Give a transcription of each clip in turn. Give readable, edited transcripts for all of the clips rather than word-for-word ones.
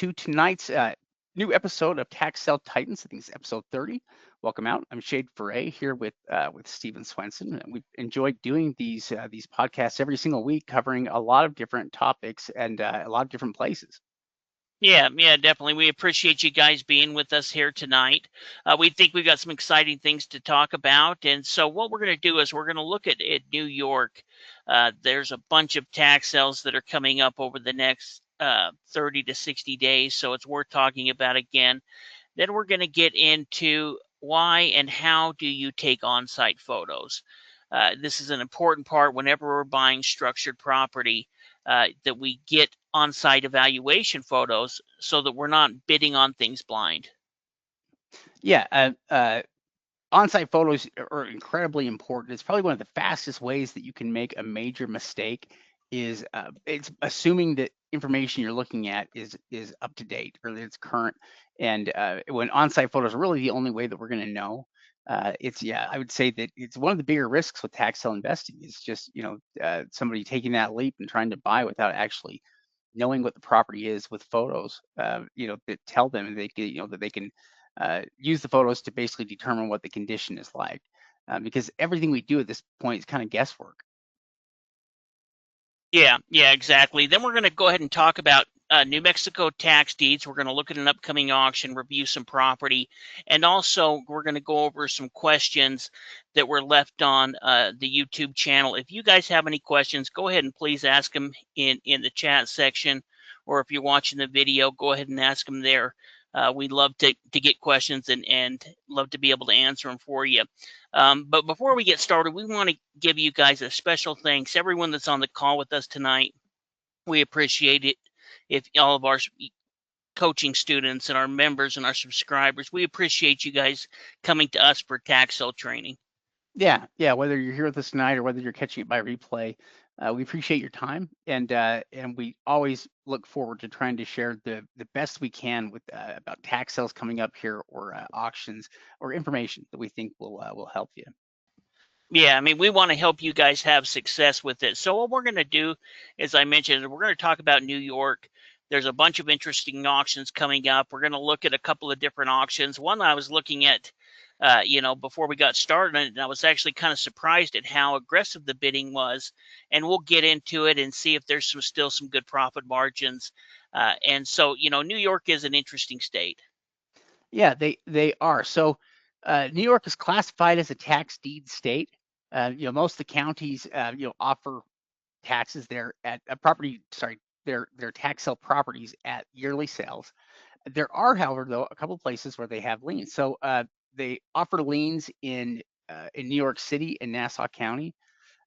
to tonight's new episode of Tax Sale Titans. I think it's episode 30. Welcome out. I'm Shade Foray here with Stephen Swenson. And we've enjoyed doing these podcasts every single week, covering a lot of different topics and a lot of different places. Yeah, definitely. We appreciate you guys being with us here tonight. We think we've got some exciting things to talk about. And so what we're going to do is we're going to look at New York. There's a bunch of tax sales that are coming up over the next 30 to 60 days. So it's worth talking about again. Then we're going to get into why and how do you take on-site photos. This is an important part whenever we're buying structured property, that we get on-site evaluation photos so that we're not bidding on things blind. Yeah, on-site photos are incredibly important. It's probably one of the fastest ways that you can make a major mistake is it's assuming that information you're looking at is up to date or that it's current. And when on-site photos are really the only way that we're going to know, I would say that it's one of the bigger risks with tax sale investing is just somebody taking that leap and trying to buy without actually knowing what the property is with photos. That tell them that they can use the photos to basically determine what the condition is like, because everything we do at this point is kind of guesswork. Yeah, exactly. Then we're going to go ahead and talk about New Mexico tax deeds. We're going to look at an upcoming auction, review some property, and also we're going to go over some questions that were left on the YouTube channel. If you guys have any questions, go ahead and please ask them in the chat section, or if you're watching the video, go ahead and ask them there. We love to get questions and love to be able to answer them for you. But before we get started, we want to give you guys a special thanks. Everyone that's on the call with us tonight, we appreciate it. If all of our coaching students and our members and our subscribers, we appreciate you guys coming to us for tax sale training. Yeah. Whether you're here with us tonight or whether you're catching it by replay, we appreciate your time, and we always look forward to trying to share the best we can with about tax sales coming up here or auctions or information that we think will help you. Yeah, I mean, we want to help you guys have success with it. So what we're going to do, as I mentioned, we're going to talk about New York. There's a bunch of interesting auctions coming up. We're going to look at a couple of different auctions. One I was looking at, before we got started, and I was actually kind of surprised at how aggressive the bidding was. And we'll get into it and see if there's still some good profit margins. And so, New York is an interesting state. Yeah, they are. So New York is classified as a tax deed state. Most of the counties offer taxes there at a property. Sorry, their tax sale properties at yearly sales. There are, however, though, a couple places where they have liens. So they offer liens in New York City and Nassau County.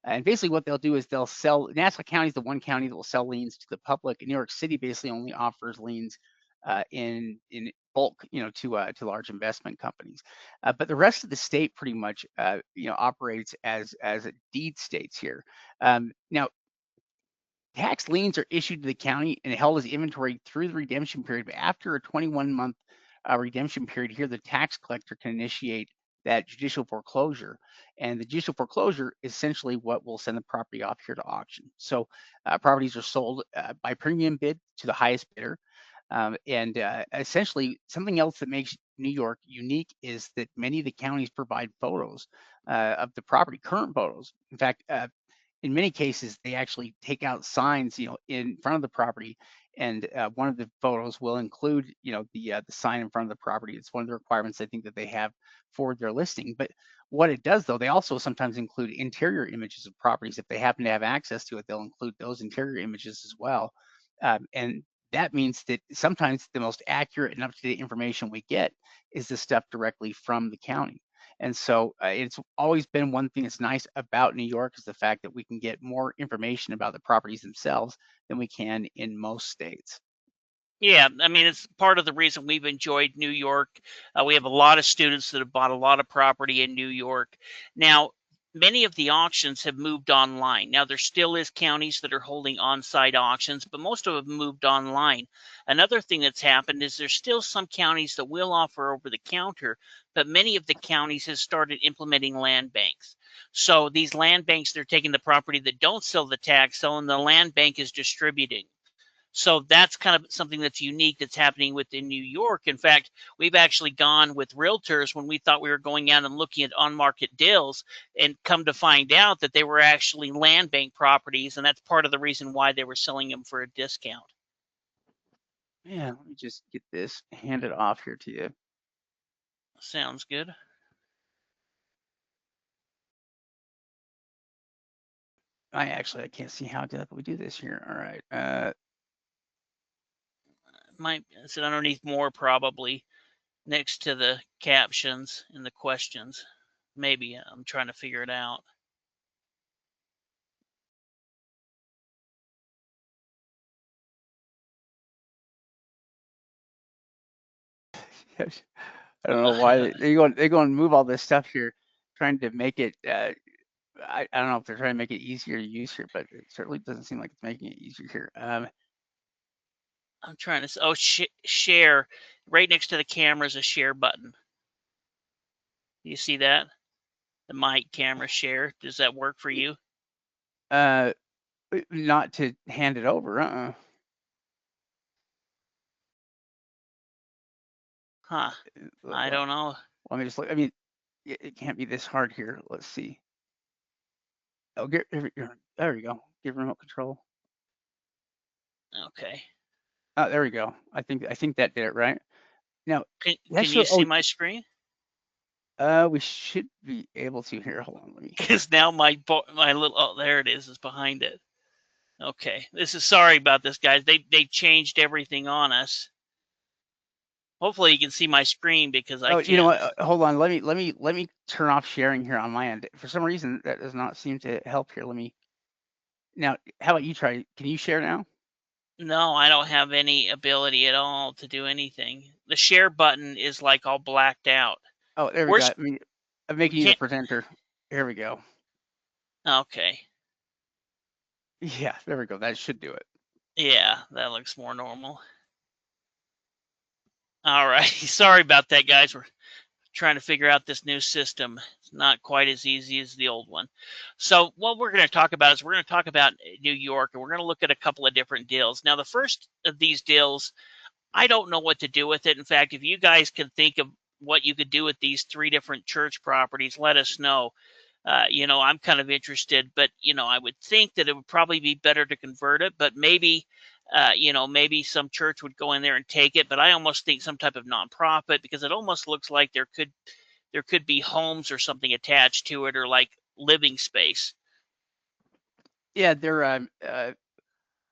And basically what they'll do is they'll sell, Nassau County is the one county that will sell liens to the public. And New York City basically only offers liens in bulk, to large investment companies. But the rest of the state pretty much, operates as a deed states here. Now, tax liens are issued to the county and held as inventory through the redemption period. But after a 21-month redemption period here, the tax collector can initiate that judicial foreclosure. And the judicial foreclosure is essentially what will send the property off here to auction. So properties are sold by premium bid to the highest bidder. And essentially, something else that makes New York unique is that many of the counties provide photos of the property, current photos. In fact, in many cases, they actually take out signs, in front of the property, and one of the photos will include, the sign in front of the property. It's one of the requirements I think that they have for their listing. But what it does, though, they also sometimes include interior images of properties. If they happen to have access to it, they'll include those interior images as well. And that means that sometimes the most accurate and up-to-date information we get is the stuff directly from the county. And so it's always been one thing that's nice about New York is the fact that we can get more information about the properties themselves than we can in most states. Yeah, I mean, it's part of the reason we've enjoyed New York. We have a lot of students that have bought a lot of property in New York. Now, many of the auctions have moved online. Now, there still is counties that are holding on-site auctions, but most of them moved online. Another thing that's happened is there's still some counties that will offer over the counter, but many of the counties have started implementing land banks. So these land banks, they're taking the property that don't sell the tax sale, and the land bank is distributing. So that's kind of something that's unique that's happening within New York. In fact, we've actually gone with realtors when we thought we were going out and looking at on-market deals, and come to find out that they were actually land bank properties, and that's part of the reason why they were selling them for a discount. Yeah, let me just get this handed off here to you. Sounds good. I can't see how exactly we do this here. All right. Might sit underneath more, probably next to the captions and the questions. Maybe I'm trying to figure it out. I don't know why they go and move all this stuff here, trying to make it. I don't know if they're trying to make it easier to use here, but it certainly doesn't seem like it's making it easier here. I'm trying to. Oh, share. Right next to the camera is a share button. You see that? The mic camera share. Does that work for you? Uh, not to hand it over. Huh. I don't know. Let me just look. I mean, it can't be this hard here. Let's see. Oh, there we go. Give remote control. Okay. Oh, there we go. I think that did it right. Now that Can you should. see my screen? We should be able to here. Hold on, let me. Because now my little, oh, there it is behind it. Okay. This is, sorry about this, guys. They changed everything on us. Hopefully you can see my screen, because I Oh, you know can't. what? Hold on. Let me turn off sharing here on my end. For some reason, that does not seem to help here. Let me. Now, how about you try? Can you share now? No, I don't have any ability at all to do anything. The share button is like all blacked out. Oh, there we We're go. I mean, I'm we making you the can't. presenter. Here we go. Okay. Yeah, there we go. That should do it. Yeah, that looks more normal. All right. Sorry about that, guys. We're trying to figure out this new system. It's not quite as easy as the old one. So what we're going to talk about is we're going to talk about New York, and we're going to look at a couple of different deals. Now, the first of these deals, I don't know what to do with it. In fact, if you guys can think of what you could do with these three different church properties, let us know. I'm kind of interested, but I would think that it would probably be better to convert it, but maybe, maybe some church would go in there and take it. But I almost think some type of nonprofit, because it almost looks like there could be homes or something attached to it, or like living space. Yeah,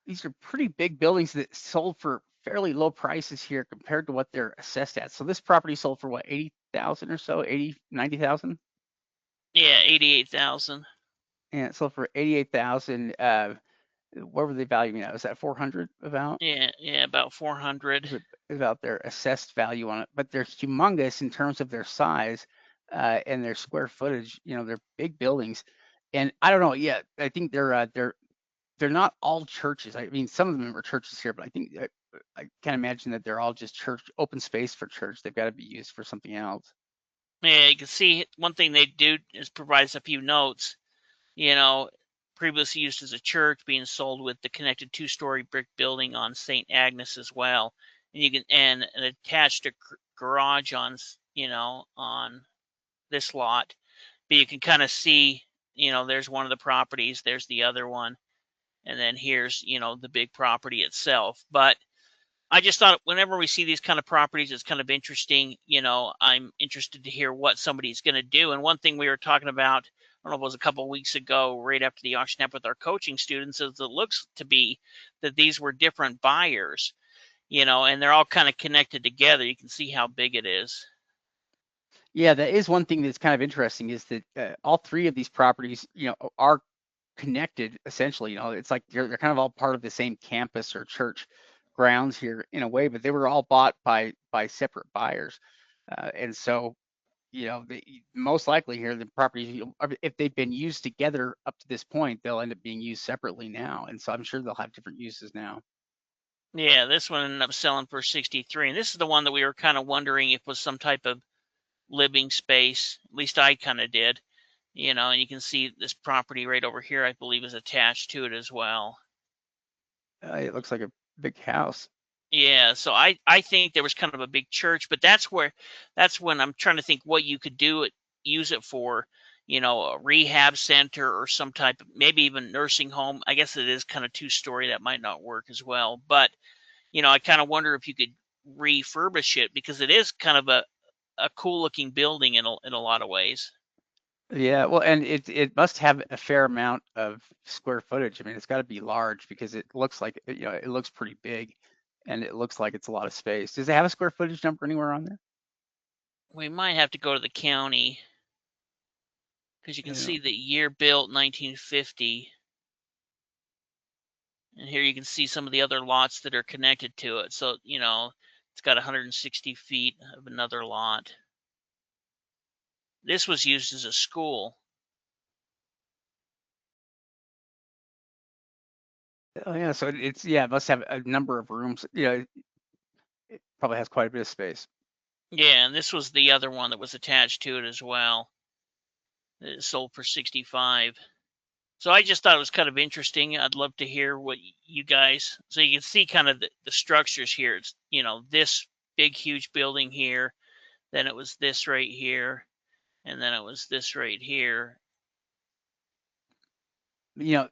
these are pretty big buildings that sold for fairly low prices here compared to what they're assessed at. So this property sold for what, 80,000 or so, 80, 90,000? Yeah, 88,000. And it sold for 88,000. What were they valuing at? Was that 400 about? Yeah, about 400. Is it about their assessed value on it? But they're humongous in terms of their size and their square footage. You know, they're big buildings. And I don't know. Yeah, I think they're not all churches. I mean, some of them are churches here, but I think I can't imagine that they're all just church open space for church. They've got to be used for something else. Yeah, you can see one thing they do is provides a few notes. you know, Previously used as a church, being sold with the connected two-story brick building on St. Agnes as well. And you can and an attached garage on this lot. But you can kind of see, there's one of the properties, there's the other one, and then here's, the big property itself. But I just thought whenever we see these kind of properties, it's kind of interesting. I'm interested to hear what somebody's going to do. And one thing we were talking about, I don't know, it was a couple of weeks ago, right after the auction happened with our coaching students, is it looks to be that these were different buyers, and they're all kind of connected together. You can see how big it is. Yeah, that is one thing that's kind of interesting is that all three of these properties, are connected essentially. It's like they're kind of all part of the same campus or church grounds here in a way, but they were all bought by separate buyers, and so most likely here the properties, if they've been used together up to this point, they'll end up being used separately now, and so I'm sure they'll have different uses now. Yeah, this one ended up selling for 63, and this is the one that we were kind of wondering if was some type of living space. At least I kind of did. And you can see this property right over here, I believe, is attached to it as well. It looks like a Big house. Yeah, so I think there was kind of a big church, but that's when I'm trying to think what you could use it for, a rehab center or some type of maybe even nursing home. I guess it is kind of two-story, that might not work as well. But, I kind of wonder if you could refurbish it because it is kind of a cool looking building in a lot of ways. Yeah, well, and it must have a fair amount of square footage. I mean, it's got to be large because it looks like, it looks pretty big, and it looks like it's a lot of space. Does it have a square footage number anywhere on there? We might have to go to the county because you can Yeah. see the year built 1950. And here you can see some of the other lots that are connected to it. So, it's got 160 feet of another lot. This was used as a school. Oh yeah, so it must have a number of rooms. It probably has quite a bit of space. Yeah, and this was the other one that was attached to it as well. It sold for 65. So I just thought it was kind of interesting. I'd love to hear what you guys. So you can see kind of the structures here. It's this big huge building here. Then it was this right here, and then it was this right here.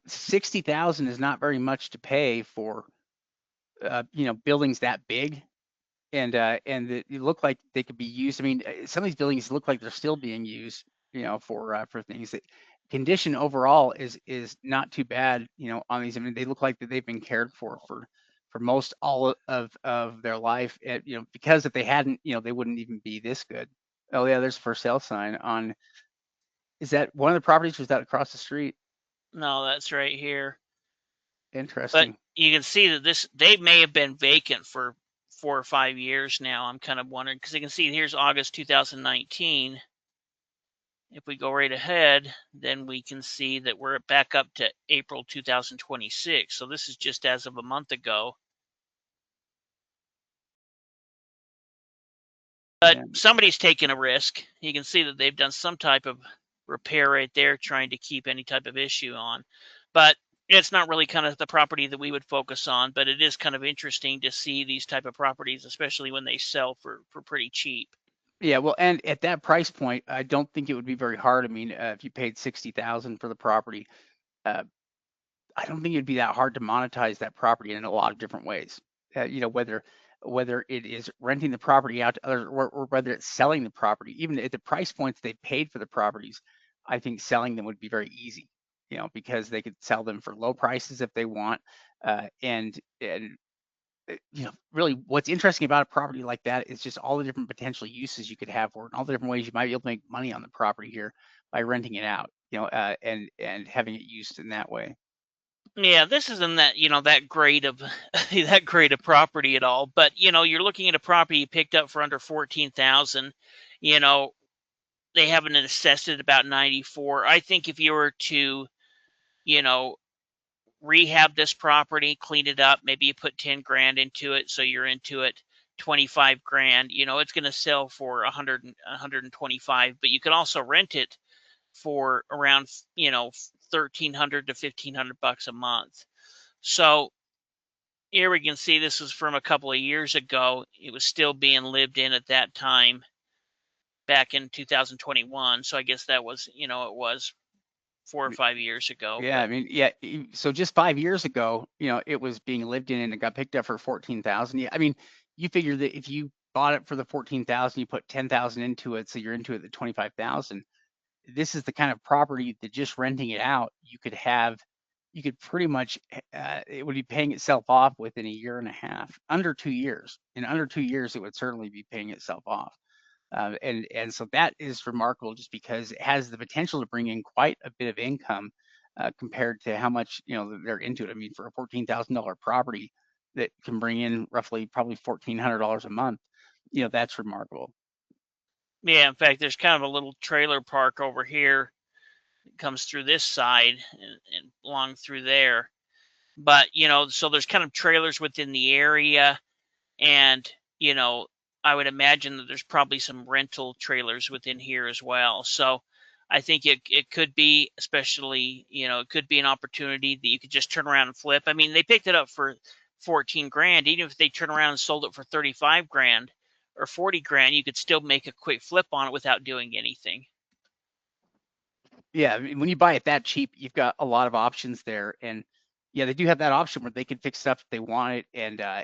60,000 is not very much to pay for buildings that big, and you look like they could be used. I mean, some of these buildings look like they're still being used, for things. That condition overall is not too bad, on these. I mean, they look like that they've been cared for most all of their life. Because if they hadn't, they wouldn't even be this good. Oh yeah, there's a for sale sign on. Is that one of the properties? Was that across the street? No, that's right here. But Interesting. you can see that they may have been vacant for 4 or 5 years now. I'm kind of wondering because you can see here's August 2019. If we go right ahead, then we can see that we're back up to April 2026. So this is just as of a month ago. But Yeah. somebody's taken a risk. You can see that they've done some type of repair right there, trying to keep any type of issue on. But it's not really kind of the property that we would focus on, but it is kind of interesting to see these type of properties, especially when they sell for pretty cheap. Yeah, well, and at that price point, I don't think it would be very hard. I mean, if you paid 60,000 for the property, uh, I don't think it'd be that hard to monetize that property in a lot of different ways. Whether it is renting the property out to others, or whether it's selling the property, even at the price points they paid for the properties, I think selling them would be very easy. Because they could sell them for low prices if they want, and really what's interesting about a property like that is just all the different potential uses you could have for it, and all the different ways you might be able to make money on the property here by renting it out, and having it used in that way. Yeah, this isn't that great of that great of property at all. But you're looking at a property you picked up for under 14,000. You know, they have an assessed at about 94. I think if you were to, you know, rehab this property, clean it up, maybe you put 10 grand into it, so you're into it 25 grand, it's going to sell for 100, 125, but you can also rent it for around, 1300 to 1500 bucks a month. So here we can see this was from a couple of years ago. It was still being lived in at that time back in 2021. So I guess that was, it was 4 or 5 years ago. Yeah, But I mean, yeah. So just 5 years ago, it was being lived in and it got picked up for 14,000. Yeah, I mean, you figure that if you bought it for the 14,000, you put 10,000 into it, so you're into it at 25,000. This is the kind of property that just renting it out, you could pretty much, it would be paying itself off within a year and a half, under 2 years. In under 2 years, it would certainly be paying itself off. And so that is remarkable just because it has the potential to bring in quite a bit of income, compared to how much they're into it. I mean, for a $14,000 property that can bring in roughly probably $1,400 a month, that's remarkable. yeah, in fact, there's kind of a little trailer park over here that comes through this side and along through there. But, so there's kind of trailers within the area. And, you know, I would imagine that there's probably some rental trailers within here as well. So I think it could be, especially, it could be an opportunity that you could just turn around and flip. I mean, they picked it up for 14 grand. Even if they turn around and sold it for 35 grand or 40 grand, you could still make a quick flip on it without doing anything. Yeah, I mean, when you buy it that cheap, you've got a lot of options there, and yeah, they do have that option where they can fix stuff if they want it, and uh,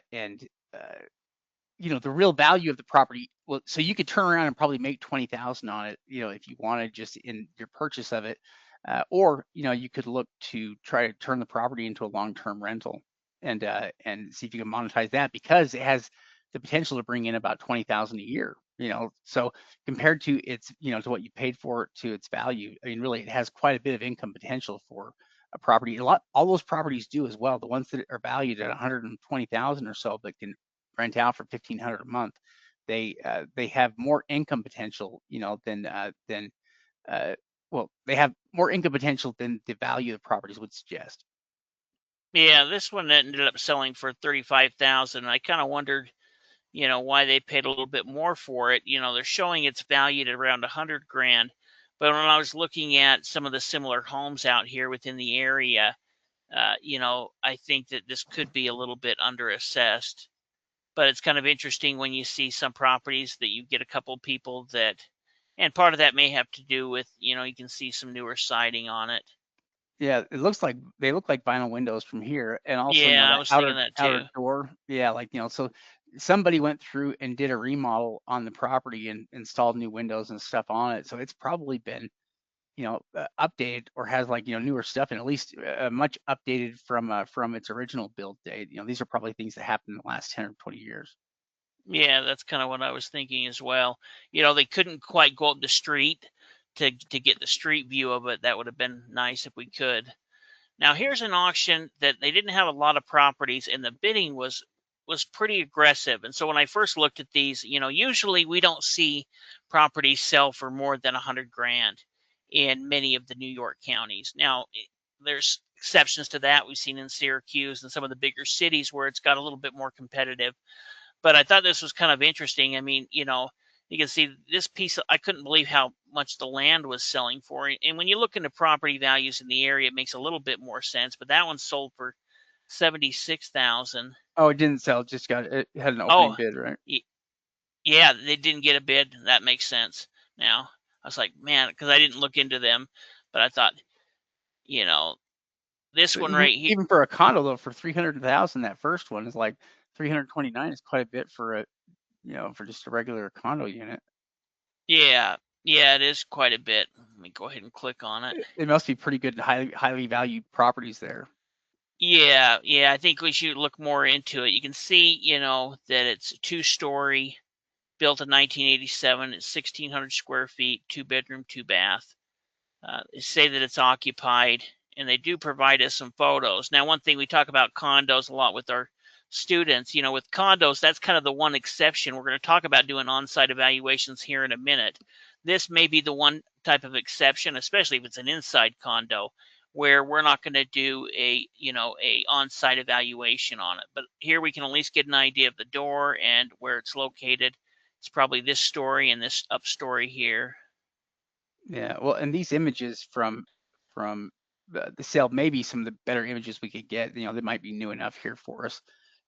the real value of the property. Well, so you could turn around and probably make 20,000 on it, if you wanted just in your purchase of it, or you could look to try to turn the property into a long-term rental and see if you can monetize that because it has the potential to bring in about 20,000 a year. So compared to to what you paid for it to its value, I mean, really, it has quite a bit of income potential for a property. All those properties do as well. The ones that are valued at 120,000 or so, but can rent out for 1,500 a month, they have more income potential, than well, they have more income potential than the value of the properties would suggest. Yeah, this one ended up selling for 35,000. I kind of wondered, why they paid a little bit more for it. They're showing it's valued at around 100 grand. But when I was looking at some of the similar homes out here within the area, I think that this could be a little bit underassessed. But it's kind of interesting when you see some properties that you get a couple people that, and part of that may have to do with, you can see some newer siding on it. Yeah, they look like vinyl windows from here, and also Yeah, I that was thinking outer that too. outer door. Yeah, like so somebody went through and did a remodel on the property and installed new windows and stuff on it. So it's probably been updated or has like newer stuff and at least much updated from its original build date. These are probably things that happened in the last 10 or 20 years. Yeah, that's kind of what I was thinking as well. They couldn't quite go up the street to get the street view of it. That would have been nice if we could. Now here's an auction that they didn't have a lot of properties and the bidding was pretty aggressive. And so when I first looked at these, usually we don't see properties sell for more than 100 grand in many of the New York counties. Now, there's exceptions to that. We've seen in Syracuse and some of the bigger cities where it's got a little bit more competitive. But I thought this was kind of interesting. I mean, you can see this piece. I couldn't believe how much the land was selling for. And when you look into property values in the area, it makes a little bit more sense. But that one sold for 76,000. Oh, it didn't sell, it had an opening Oh, bid, right? yeah, they didn't get a bid. That makes sense. Now I was like, man, because I didn't look into them, but I thought, you know, this So one even right here. even for a condo though, for 300,000, that first one is like 329 is quite a bit for for just a regular condo unit. Yeah, yeah, it is quite a bit. Let me go ahead and click on it. It must be pretty good, highly valued properties there. Yeah, yeah, I think we should look more into it. You can see, that it's a two-story, built in 1987. It's 1,600 square feet, two-bedroom, two-bath. They say that it's occupied, and they do provide us some photos. Now, one thing we talk about condos a lot with our students, with condos, that's kind of the one exception. We're going to talk about doing on-site evaluations here in a minute. This may be the one type of exception, especially if it's an inside condo, where we're not going to do a on-site evaluation on it. But here we can at least get an idea of the door and where it's located. It's probably this story and this up story here. Yeah, well, and these images from the sale, maybe some of the better images we could get. They might be new enough here for us,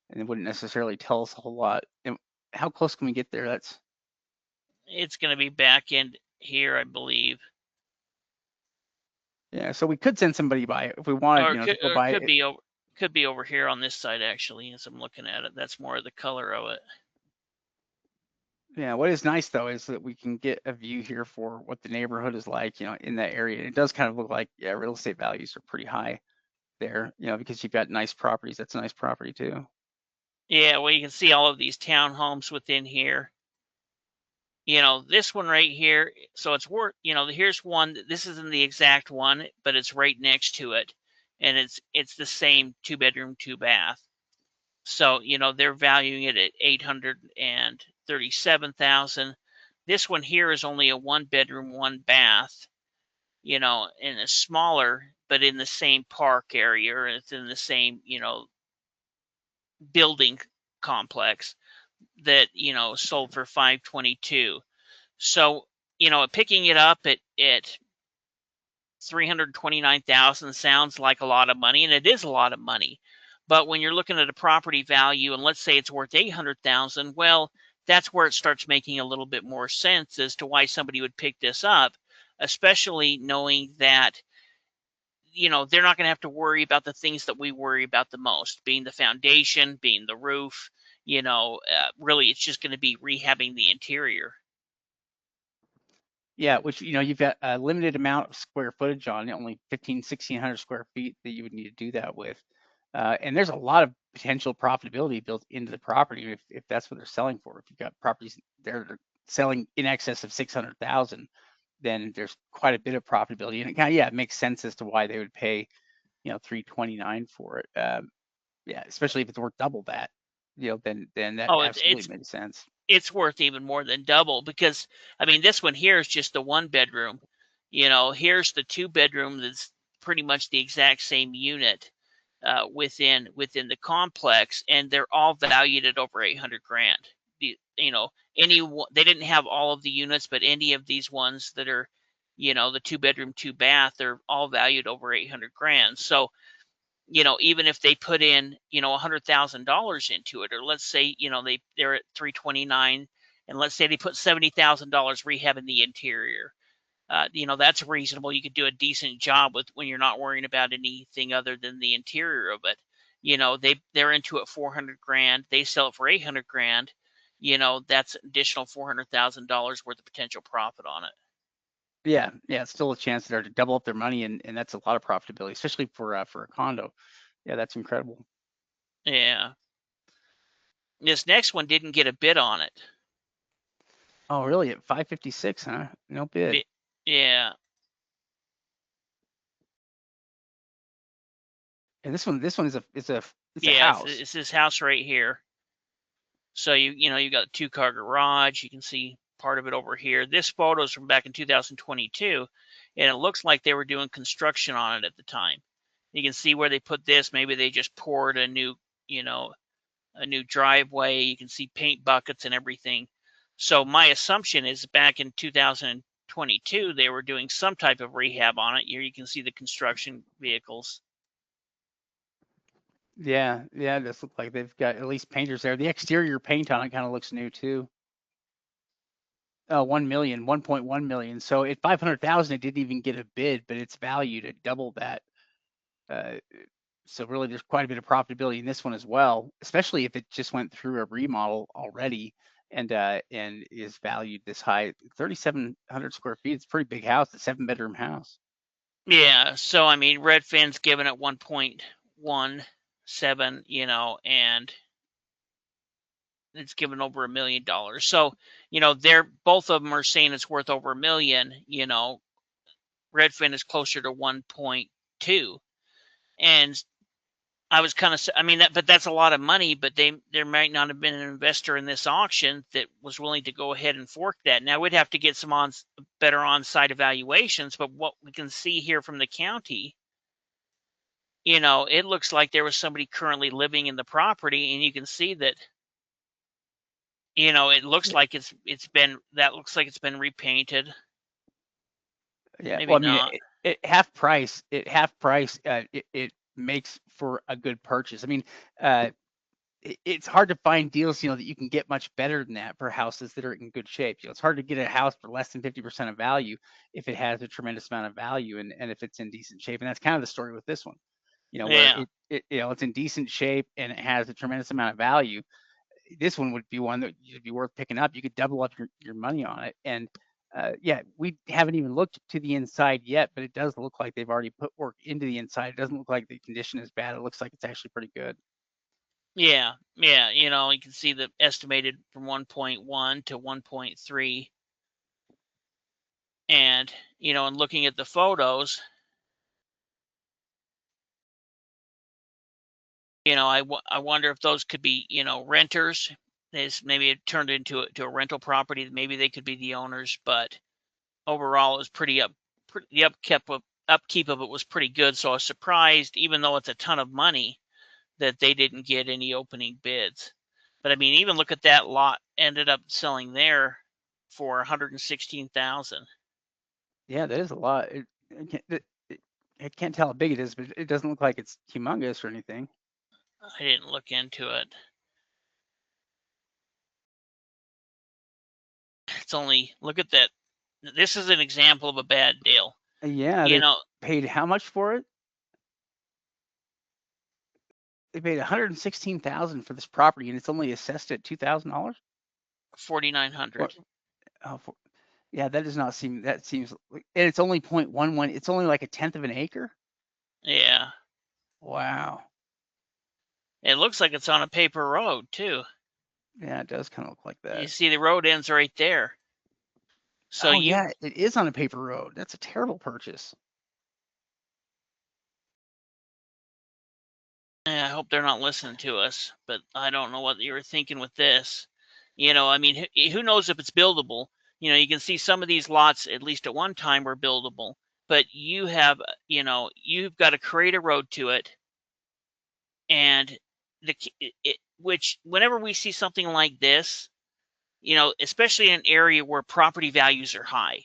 and it wouldn't necessarily tell us a whole lot. And how close can we get there? That's It's going to be back end here, I believe, Yeah, so we could send somebody by if we wanted, or to go by it. could be over here on this side actually. As I'm looking at it, that's more of the color of it. Yeah, what is nice though is that we can get a view here for what the neighborhood is like, in that area. It does kind of look like, yeah, real estate values are pretty high there, because you've got nice properties. That's a nice property too. Yeah, well, you can see all of these townhomes within here. This one right here. So it's worth. Here's one. This isn't the exact one, but it's right next to it, and it's the same two-bedroom, two-bath. So they're valuing it at 837,000. This one here is only a one-bedroom, one-bath. And it's smaller, but in the same park area, or it's in the same, building complex that, sold for 522. So, picking it up at 329,000 sounds like a lot of money, and it is a lot of money. But when you're looking at a property value and let's say it's worth 800,000, well, that's where it starts making a little bit more sense as to why somebody would pick this up, especially knowing that they're not going to have to worry about the things that we worry about the most, being the foundation, being the roof. Really, it's just going to be rehabbing the interior. Yeah, which you've got a limited amount of square footage on it, only 1,600 square feet that you would need to do that with. And there's a lot of potential profitability built into the property if that's what they're selling for. If you've got properties they're selling in excess of 600,000, then there's quite a bit of profitability. And it makes sense as to why they would pay, 329 for it. Yeah, especially if it's worth double that, then that Oh, absolutely makes sense. it's worth even more than double because I mean this one here is just the one bedroom. Here's the two bedroom that's pretty much the exact same unit within the complex, and they're all valued at over 800 grand. They didn't have all of the units, but any of these ones that are, the two bedroom, two bath, they're all valued over 800 grand. So even if they put in, $100,000 into it, or let's say, they're at 329, and let's say they put $70,000 rehabbing the interior, that's reasonable. You could do a decent job with when you're not worrying about anything other than the interior of it. They're into it 400 grand. They sell it for 800 grand. That's additional $400,000 worth of potential profit on it. Yeah, it's still a chance there to double up their money, and that's a lot of profitability, especially for a condo. Yeah, that's incredible. Yeah. This next one didn't get a bid on it. Oh, really? At 556, huh? No bid. Yeah. And this one is a Yeah. house. It's this house right here. So you got a 2-car garage. You can see part of it over here. This photo is from back in 2022, and it looks like they were doing construction on it at the time. You can see where they put this. Maybe they just poured you know, a new driveway. You can see paint buckets and everything. So my assumption is back in 2022 they were doing some type of rehab on it. Here you can see the construction vehicles. Yeah, it does look like they've got at least painters there. The exterior paint on it kind of looks new too. 1 million, 1.1 million. So at 500,000, it didn't even get a bid, but it's valued at double that. Uh, so really, there's quite a bit of profitability in this one as well, especially if it just went through a remodel already and is valued this high. 3,700 square feet. It's a pretty big house. A 7-bedroom house. Yeah, so I mean Redfin's given it 1.17, and it's given over $1 million. So, they're both of them are saying it's worth over $1 million. Redfin is closer to 1.2. And I was kind of, I mean, but that's a lot of money. But there might not have been an investor in this auction that was willing to go ahead and fork that. Now we'd have to get some better on-site evaluations. But what we can see here from the county, it looks like there was somebody currently living in the property, and you can see that, it looks like it's been repainted. Yeah. Maybe Well, I mean, not. half price. It makes for a good purchase. I mean, uh, it's hard to find deals, that you can get much better than that for houses that are in good shape. It's hard to get a house for less than 50% of value if it has a tremendous amount of value and if it's in decent shape. And that's kind of the story with this one, where Yeah. it's in decent shape and it has a tremendous amount of value. This one would be one that would be worth picking up. You could double up your money on it. And yeah, we haven't even looked to the inside yet, but it does look like they've already put work into the inside. It doesn't look like the condition is bad. It looks like it's actually pretty good. Yeah. Yeah. You can see the estimated from 1.1 to 1.3. And, and looking at the photos, I wonder if those could be, renters. Maybe it turned into a rental property. Maybe they could be the owners, but overall it was the upkeep of it was pretty good. So I was surprised, even though it's a ton of money, that they didn't get any opening bids. But I mean, even look at that lot ended up selling there for 116,000. Yeah, that is a lot. I can't tell how big it is, but it doesn't look like it's humongous or anything. I didn't look into it. It's only, look at that. This is an example of a bad deal. Yeah, You they know, paid how much for it? They paid 116,000 for this property, and it's only assessed at $2,000. 4,900. What? Oh, yeah, that does not seem. That seems, and it's only 0.11. It's only like a tenth of an acre. Yeah. Wow. It looks like it's on a paper road too. Yeah, it does kind of look like You that. see the road ends right there. So Oh yeah, it is on a paper road. That's a terrible purchase. I hope they're not listening to us, but I don't know what you were thinking with this. I mean, who knows if it's buildable? You can see some of these lots, at least at one time, were buildable, but you've got to create a road to it, and which whenever we see something like this, especially in an area where property values are high,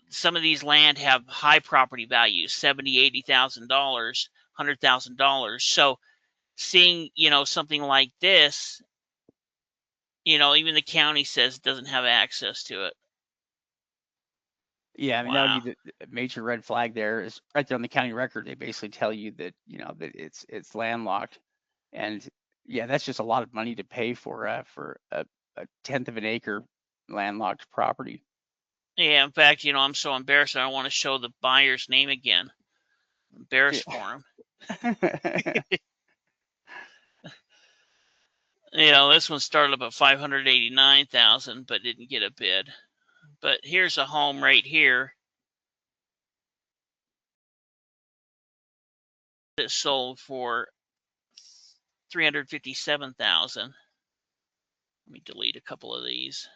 some of these land have high property values, 70, $80,000, $100,000. So seeing, something like this, even the county says it doesn't have access to it. Yeah, I mean that would Wow. be the major red flag. There is right there on the county record. They basically tell you that that it's landlocked, and yeah, that's just a lot of money to pay for a tenth of an acre landlocked property. Yeah, in fact, I'm so embarrassed I don't want to show the buyer's name again. I'm embarrassed Yeah. for him. This one started up at 589,000 but didn't get a bid. But here's a home right here that sold for 357,000. Let me delete a couple of these.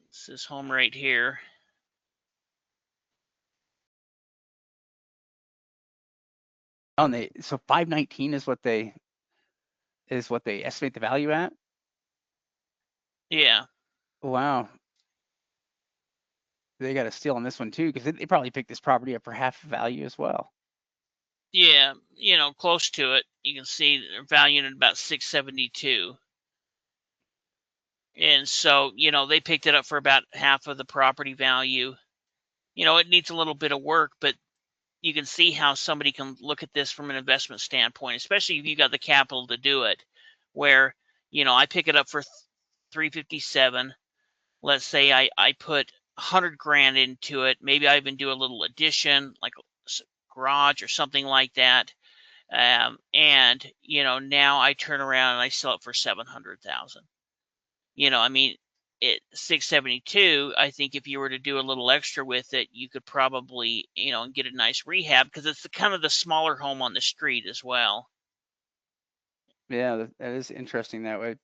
It's this home right here. Oh, and so 519 is what they estimate the value at. Yeah. Wow, they got a steal on this one too because they probably picked this property up for half the value as well. Yeah, close to it. You can see they're valued at about 672. And so, they picked it up for about half of the property value. It needs a little bit of work, but you can see how somebody can look at this from an investment standpoint, especially if you got the capital to do it. Where, I pick it up for 357. Let's say I put 100 grand into it. Maybe I even do a little addition, like a garage or something like that. And now I turn around and I sell it for 700,000. I mean, at 672, I think if you were to do a little extra with it, you could probably, get a nice rehab because it's kind of the smaller home on the street as well. Yeah, that is interesting that way.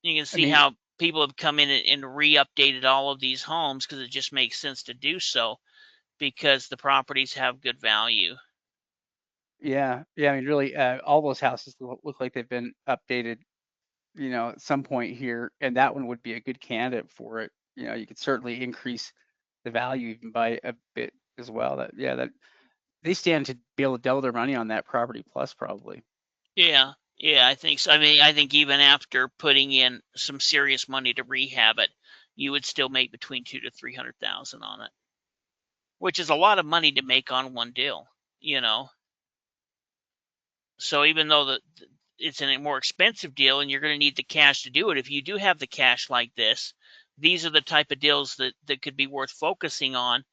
You can I see mean, how people have come in and re-updated all of these homes because it just makes sense to do so because the properties have good value. yeah. I mean, really, all those houses look like they've been updated, at some point here, and that one would be a good candidate for it. You could certainly increase the value even by a bit as well. That they stand to be able to double their money on that property plus probably. Yeah, yeah, I think so. I mean, I think even after putting in some serious money to rehab it, you would still make between 200 to 300,000 on it, which is a lot of money to make on one deal. You know, so even though it's a more expensive deal and you're going to need the cash to do it, if you do have the cash like this, these are the type of deals that could be worth focusing on,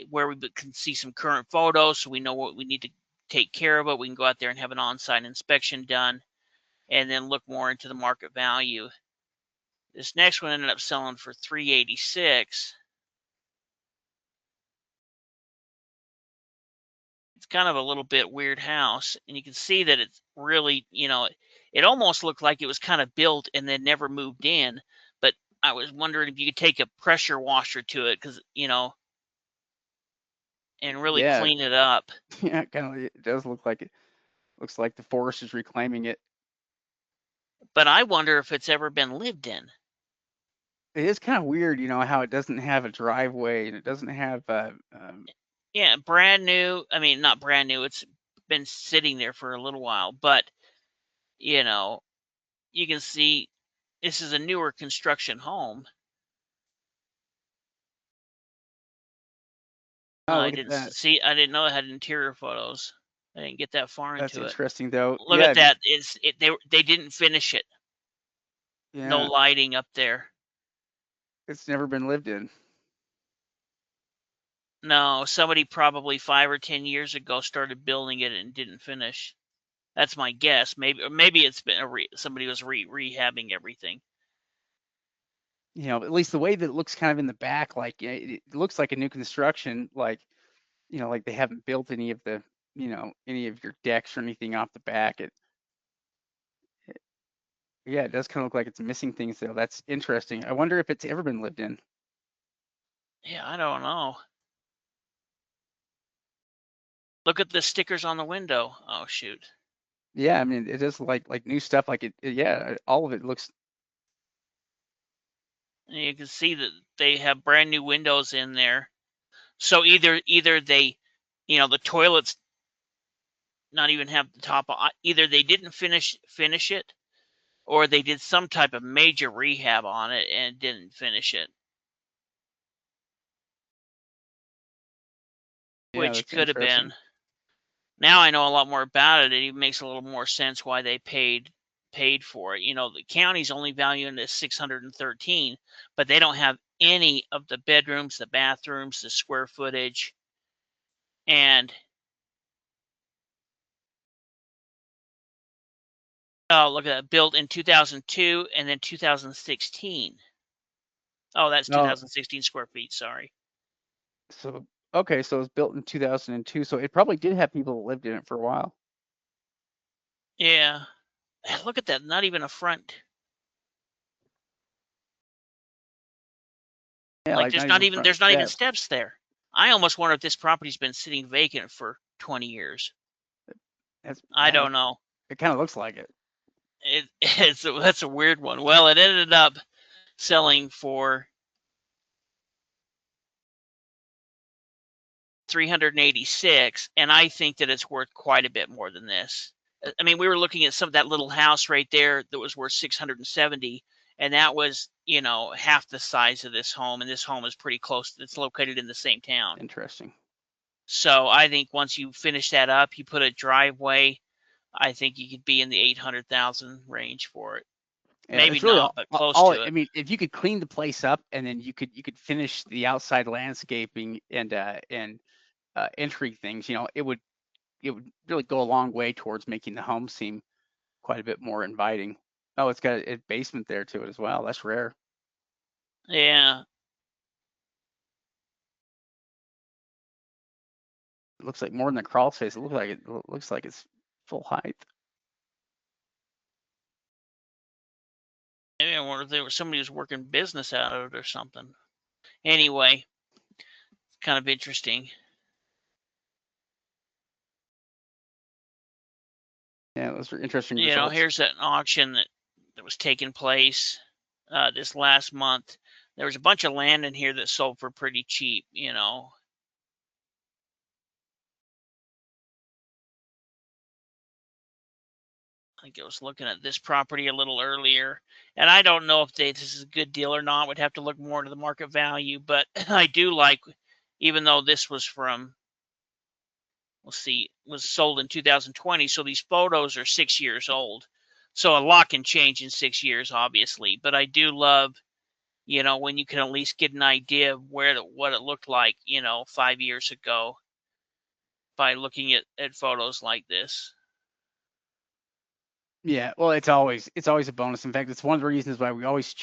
where we can see some current photos so we know what we need to take care of it. We can go out there and have an on-site inspection done and then look more into the market value. This next one ended up selling for 386. It's kind of a little bit weird house, and you can see that it's really, it almost looked like it was kind of built and then never moved in. But I was wondering if you could take a pressure washer to it, because and really Yeah, clean it up. yeah, kind of. It does look like it. Looks like the forest is reclaiming it. But I wonder if it's ever been lived in. It is kind of weird, how it doesn't have a driveway and it doesn't have Yeah, brand new. I mean, not brand new. It's been sitting there for a little while, but you know, you can see this is a newer construction home. Oh, I look at didn't that. see. I didn't know it had interior photos. I didn't get that far That's into it. interesting, though. Look Yeah, at I mean, that. They didn't finish it. No yeah, lighting up there. it's never been lived in. No, somebody probably 5 or 10 years ago started building it and didn't finish. That's my guess. Maybe it's been somebody was rehabbing everything. At least the way that it looks kind of in the back, like it looks like a new construction, like like they haven't built any of the, any of your decks or anything off the back. Yeah, it does kind of look like it's missing things though. That's interesting. I wonder if it's ever been lived in. Yeah, I don't know. Look at the stickers on the window. Oh shoot. Yeah, I mean, it is like new stuff. Like yeah, all of it looks. And you can see that they have brand new windows in there. So either they, the toilets not even have the top. Either they didn't finish it, or they did some type of major rehab on it and didn't finish it, Yeah, which that's could have interesting. been. Now I know a lot more about it. It even makes a little more sense why they paid for it. The county's only valuing it at 613, but they don't have any of the bedrooms, the bathrooms, the square footage, and oh, look at that, built in 2002 and then 2016. Oh, that's No, 2016 square feet. Sorry. so okay, so it was built in 2002, so it probably did have people that lived in it for a while. Yeah. Look at that. Not even a front. Yeah, Like like not even front there's not even steps. steps there. I almost wonder if this property's been sitting vacant for 20 years. That's I yeah, don't know. it kind of looks like it. That's a weird one. Well, it ended up selling for 386, and I think that it's worth quite a bit more than this. I mean, we were looking at some of that little house right there that was worth 670, and that was, half the size of this home, and this home is pretty close. It's located in the same town. Interesting. So I think once you finish that up, you put a driveway, I think you could be in the 800,000 range for it. Yeah, Maybe it's really not, but close all to I it. mean, if you could clean the place up and then you could finish the outside landscaping and entry things, it would really go a long way towards making the home seem quite a bit more inviting. Oh, it's got a basement there to it as well. That's rare. Yeah. It looks like more than a crawl space. It looks like it's full height. Maybe I wonder if there was somebody who's working business out of it or something. Anyway, kind of interesting. Yeah, those are interesting results. Here's an auction that was taking place this last month. There was a bunch of land in here that sold for pretty cheap. I think I was looking at this property a little earlier, and I don't know if this is a good deal or not. Would have to look more into the market value, but I do like, even though this was from, let's see, was sold in 2020, so these photos are 6 years old. So a lot can change in 6 years, obviously, but I do love, when you can at least get an idea of what it looked like, 5 years ago by looking at photos like this. Yeah, well, it's always a bonus. In fact, it's one of the reasons why we always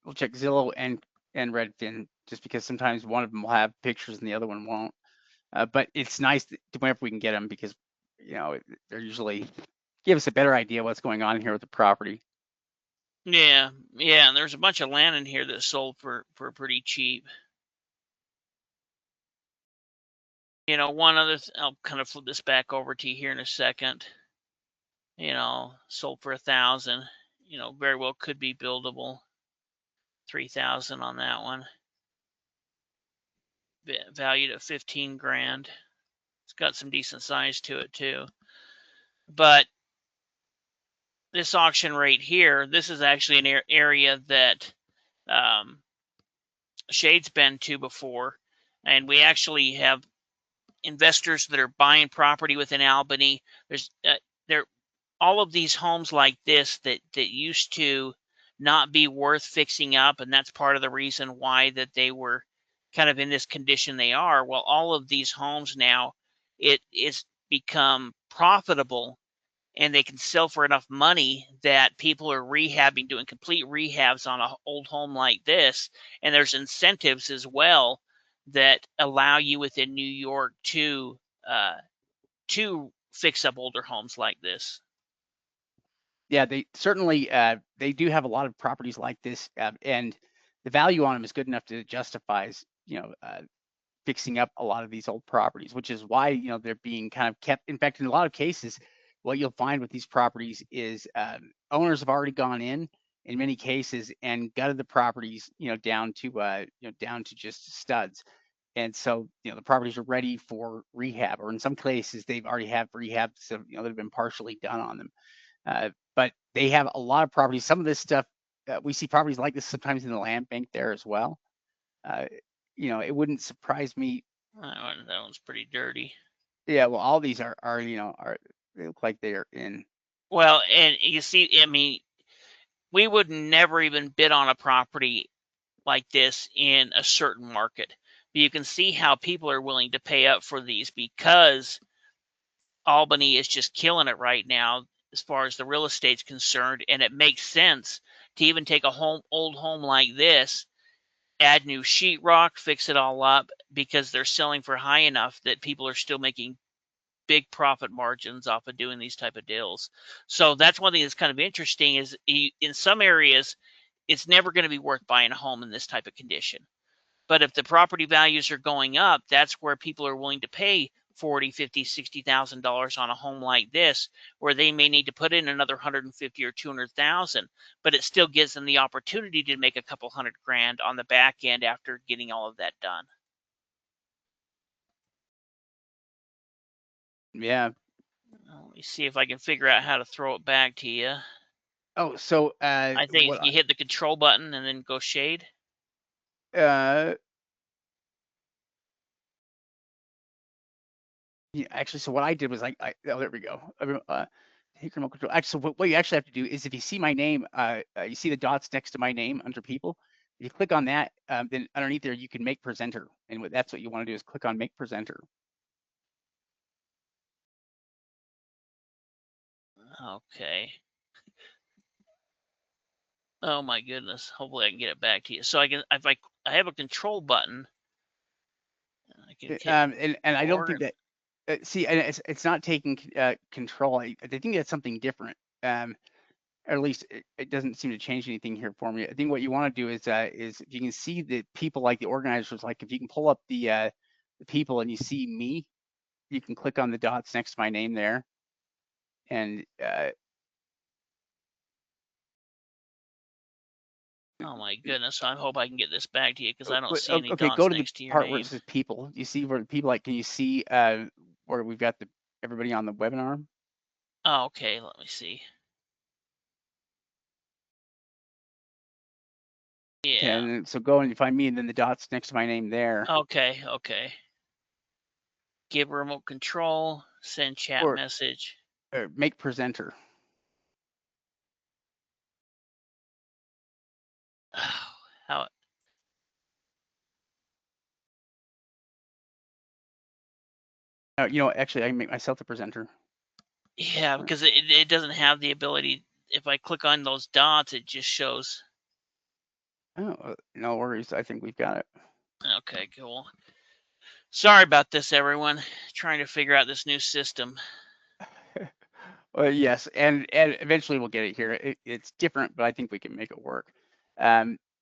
we'll check Zillow and Redfin, just because sometimes one of them will have pictures and the other one won't. But it's nice whenever we can get them because they're usually give us a better idea what's going on here with the property. Yeah, yeah, and there's a bunch of land in here that sold for pretty cheap. One other, I'll kind of flip this back over to you here in a second. Sold for 1,000. Very well could be buildable. 3,000 on that one. valued at 15 grand. It's got some decent size to it too. But this auction right here, this is actually an area that Shade's been to before, and we actually have investors that are buying property within Albany. There's there all of these homes like this that used to not be worth fixing up, and that's part of the reason why that they were kind of in this condition they are. Well, all of these homes now, it is become profitable, and they can sell for enough money that people are rehabbing, doing complete rehabs on an old home like this. And there's incentives as well that allow you within New York to fix up older homes like this. Yeah, they certainly they do have a lot of properties like this, and the value on them is good enough to justifies fixing up a lot of these old properties, which is why they're being kind of kept. In fact, in a lot of cases, what you'll find with these properties is owners have already gone in many cases and gutted the properties down to just studs, and so the properties are ready for rehab, or in some cases they've already have rehab, so that have been partially done on them. But they have a lot of properties. Some of this stuff, we see properties like this sometimes in the land bank there as well. Uh, it wouldn't surprise me. That one's pretty dirty. Yeah, well, all these are they look like they are in. Well, and you see, I mean, we would never even bid on a property like this in a certain market. But you can see how people are willing to pay up for these because Albany is just killing it right now as far as the real estate's concerned, and it makes sense to even take a old home like this, add new sheetrock, fix it all up, because they're selling for high enough that people are still making big profit margins off of doing these type of deals. So that's one thing that's kind of interesting is in some areas, it's never going to be worth buying a home in this type of condition. But if the property values are going up, that's where people are willing to pay 40, 50, $60,000 on a home like this, where they may need to put in another 150 or 200,000, but it still gives them the opportunity to make a couple hundred grand on the back end after getting all of that done. Yeah. Let me see if I can figure out how to throw it back to you. Oh, so I think if you hit the control button and then go shade. Yeah, actually, so what I did was oh, there we go. Take remote control. Actually, so what you actually have to do is, if you see my name, you see the dots next to my name under people. If you click on that, then underneath there you can make presenter, and that's what you want to do is click on make presenter. Okay. Oh my goodness. Hopefully I can get it back to you. So I can, if I have a control button, I can hit And I don't think and that see, and it's not taking control. I think that's something different. Or at least it doesn't seem to change anything here for me. I think what you want to do is if you can see the people, like the organizers, like if you can pull up the people and you see me, you can click on the dots next to my name there, and oh my goodness. I hope I can get this back to you because I don't see any okay, go dots to the next to your part where it name. says people. You see where the people, like, can you see where we've got everybody on the webinar? Oh, okay. Let me see. Okay, Yeah. and then, so go and you find me, and then the dots next to my name there, Okay. Okay. Give remote control, send chat or, message. make presenter. How? Actually, I can make myself the presenter. Yeah, because it doesn't have the ability. If I click on those dots, it just shows. Oh, no worries. I think we've got it. Okay, cool. Sorry about this, everyone. Trying to figure out this new system. Well, yes, and eventually we'll get it here. It's different, but I think we can make it work.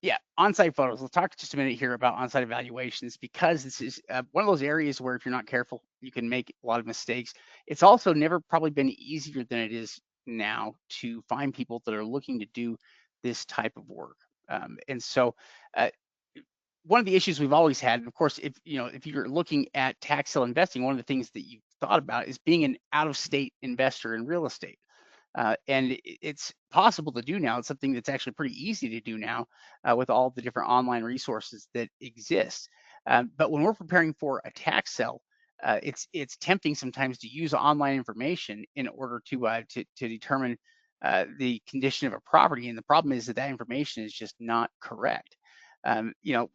Yeah, on-site photos. Let's talk just a minute here about on-site evaluations, because this is one of those areas where if you're not careful, you can make a lot of mistakes. It's also never probably been easier than it is now to find people that are looking to do this type of work. And so one of the issues we've always had, and of course, if you're looking at tax sale investing, one of the things that you've thought about is being an out-of-state investor in real estate. And it's possible to do now. It's something that's actually pretty easy to do now with all the different online resources that exist. But when we're preparing for a tax sale, it's tempting sometimes to use online information in order to determine the condition of a property. And the problem is that that information is just not correct.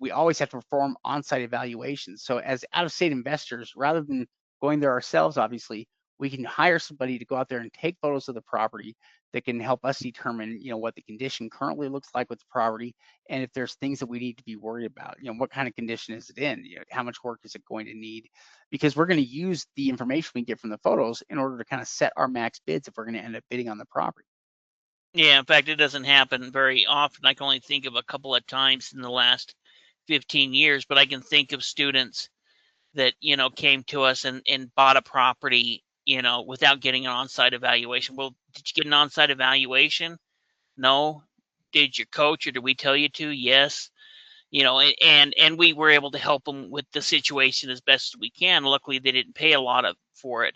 We always have to perform on-site evaluations. So as out-of-state investors, rather than going there ourselves, obviously, we can hire somebody to go out there and take photos of the property that can help us determine, what the condition currently looks like with the property, and if there's things that we need to be worried about. What kind of condition is it in? How much work is it going to need? Because we're going to use the information we get from the photos in order to kind of set our max bids if we're going to end up bidding on the property. Yeah, in fact, it doesn't happen very often. I can only think of a couple of times in the last 15 years, but I can think of students that, came to us and bought a property, without getting an on-site evaluation. Well, did you get an on-site evaluation? No. Did your coach or did we tell you to? Yes. And we were able to help them with the situation as best as we can. Luckily, they didn't pay a lot for it,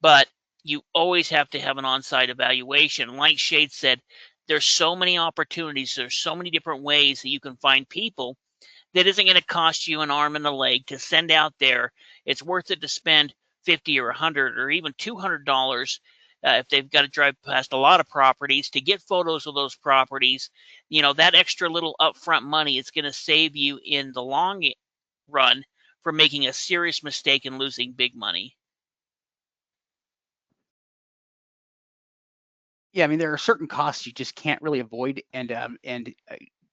but you always have to have an on-site evaluation. Like Shade said, there's so many opportunities. There's so many different ways that you can find people that isn't going to cost you an arm and a leg to send out there. It's worth it to spend 50 or 100 or even $200 if they've got to drive past a lot of properties to get photos of those properties. That extra little upfront money is going to save you in the long run from making a serious mistake and losing big money. Yeah, I mean, there are certain costs you just can't really avoid, and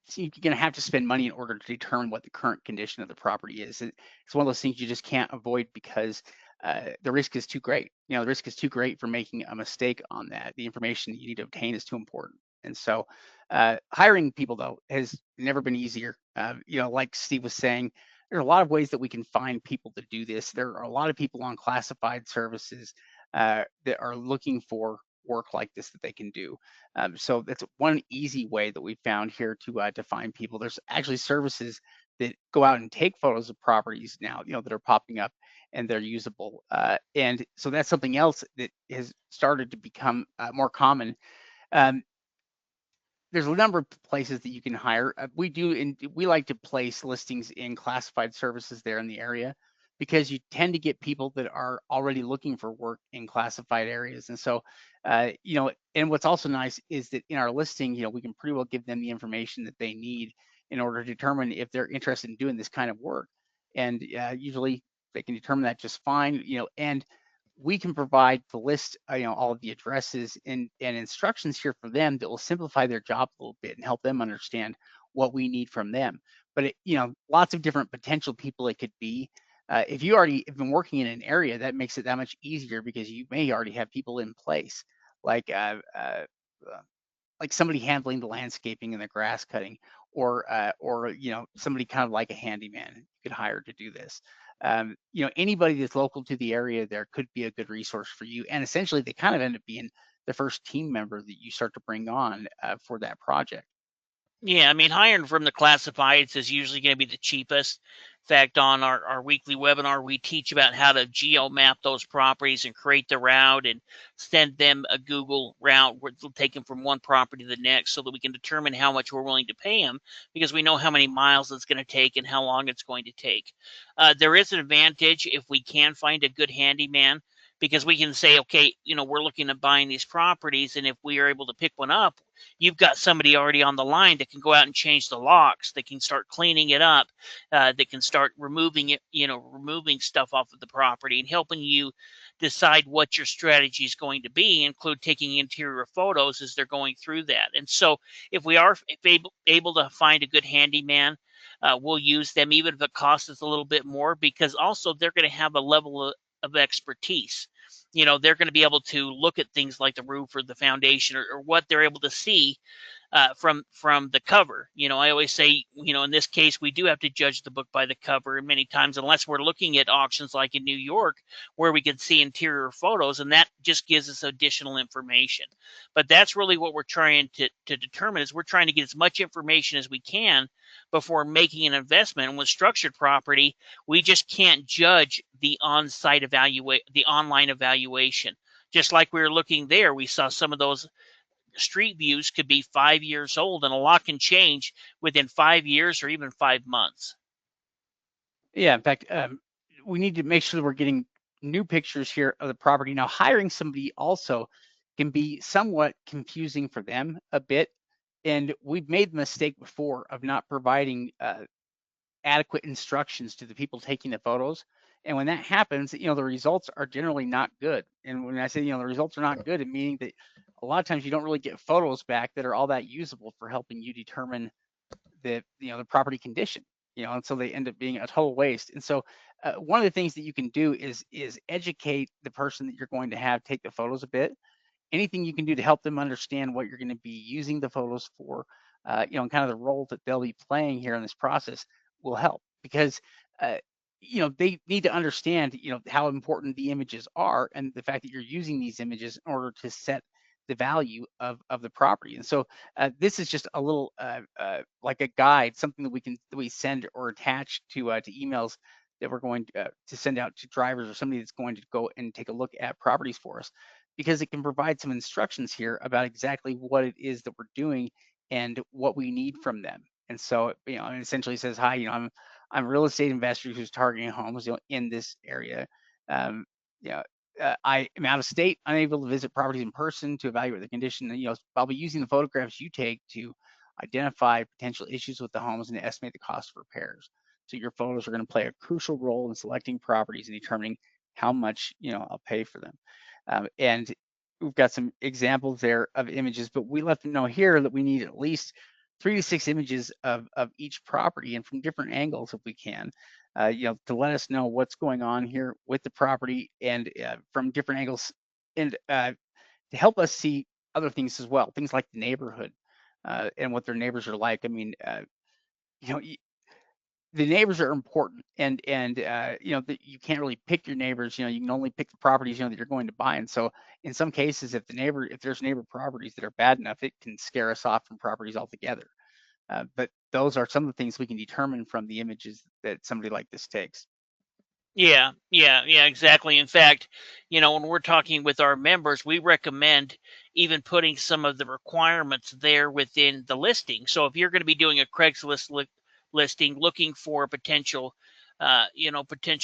so you're going to have to spend money in order to determine what the current condition of the property is. It's one of those things you just can't avoid because the risk is too great. The risk is too great for making a mistake on that. The information that you need to obtain is too important. And so, hiring people though has never been easier. Like Steve was saying, there are a lot of ways that we can find people to do this. There are a lot of people on classified services that are looking for work like this that they can do. So that's one easy way that we found here to find people. There's actually services that go out and take photos of properties now, that are popping up and they're usable. And so that's something else that has started to become more common. Um, there's a number of places that you can hire. We like to place listings in classified services there in the area because you tend to get people that are already looking for work in classified areas. And so, and what's also nice is that in our listing, we can pretty well give them the information that they need in order to determine if they're interested in doing this kind of work. And usually they can determine that just fine, and we can provide the list, all of the addresses and instructions here for them that will simplify their job a little bit and help them understand what we need from them. But lots of different potential people it could be. If you already have been working in an area, that makes it that much easier because you may already have people in place, like like somebody handling the landscaping and the grass cutting, or somebody kind of like a handyman you could hire to do this. Anybody that's local to the area there could be a good resource for you, and essentially they kind of end up being the first team member that you start to bring on for that project. Yeah, I mean, hiring from the classifieds is usually going to be the cheapest. In fact, on our weekly webinar, we teach about how to geo map those properties and create the route and send them a Google route where they'll take them from one property to the next so that we can determine how much we're willing to pay them because we know how many miles it's going to take and how long it's going to take. There is an advantage if we can find a good handyman because we can say, okay, we're looking at buying these properties, and if we are able to pick one up, you've got somebody already on the line that can go out and change the locks, that can start cleaning it up, that can start removing it, removing stuff off of the property and helping you decide what your strategy is going to be, include taking interior photos as they're going through that. And so if we are able to find a good handyman, we'll use them even if it costs us a little bit more, because also they're going to have a level of expertise. They're going to be able to look at things like the roof or the foundation or what they're able to see from the cover. I always say, in this case, we do have to judge the book by the cover many times, unless we're looking at auctions like in New York, where we can see interior photos, and that just gives us additional information. But that's really what we're trying to determine, is we're trying to get as much information as we can before making an investment. And with structured property, we just can't judge the online evaluation. Just like we were looking there, we saw some of those street views could be 5 years old, and a lot can change within 5 years or even 5 months. Yeah, in fact, we need to make sure that we're getting new pictures here of the property. Now, hiring somebody also can be somewhat confusing for them a bit. And we've made the mistake before of not providing adequate instructions to the people taking the photos. And when that happens, the results are generally not good. And when I say, the results are not good, it meaning that a lot of times you don't really get photos back that are all that usable for helping you determine the property condition. And so they end up being a total waste. And so one of the things that you can do is educate the person that you're going to have take the photos a bit. Anything you can do to help them understand what you're going to be using the photos for, and kind of the role that they'll be playing here in this process will help, because uh, they need to understand how important the images are, and the fact that you're using these images in order to set the value of the property. And so this is just a little like a guide, something that we send or attach to emails that we're going to send out to drivers or somebody that's going to go and take a look at properties for us, because it can provide some instructions here about exactly what it is that we're doing and what we need from them. And so, it essentially says, hi, I'm a real estate investor who's targeting homes, in this area. Um, you know, I am out of state, unable to visit properties in person to evaluate the condition. And, I'll be using the photographs you take to identify potential issues with the homes and to estimate the cost of repairs. So your photos are going to play a crucial role in selecting properties and determining how much, I'll pay for them. And we've got some examples there of images, but we let them know here that we need at least 3 to 6 images of each property, and from different angles if we can, to let us know what's going on here with the property, and from different angles, and to help us see other things as well, things like the neighborhood and what their neighbors are like. I mean, you know, the neighbors are important, and that you can't really pick your neighbors. You can only pick the properties that you're going to buy. And so in some cases, if there's neighbor properties that are bad enough, it can scare us off from properties altogether. But those are some of the things we can determine from the images that somebody like this takes. Yeah, yeah, yeah, exactly. In fact, when we're talking with our members, we recommend even putting some of the requirements there within the listing. So if you're going to be doing a Craigslist listing, looking for a potential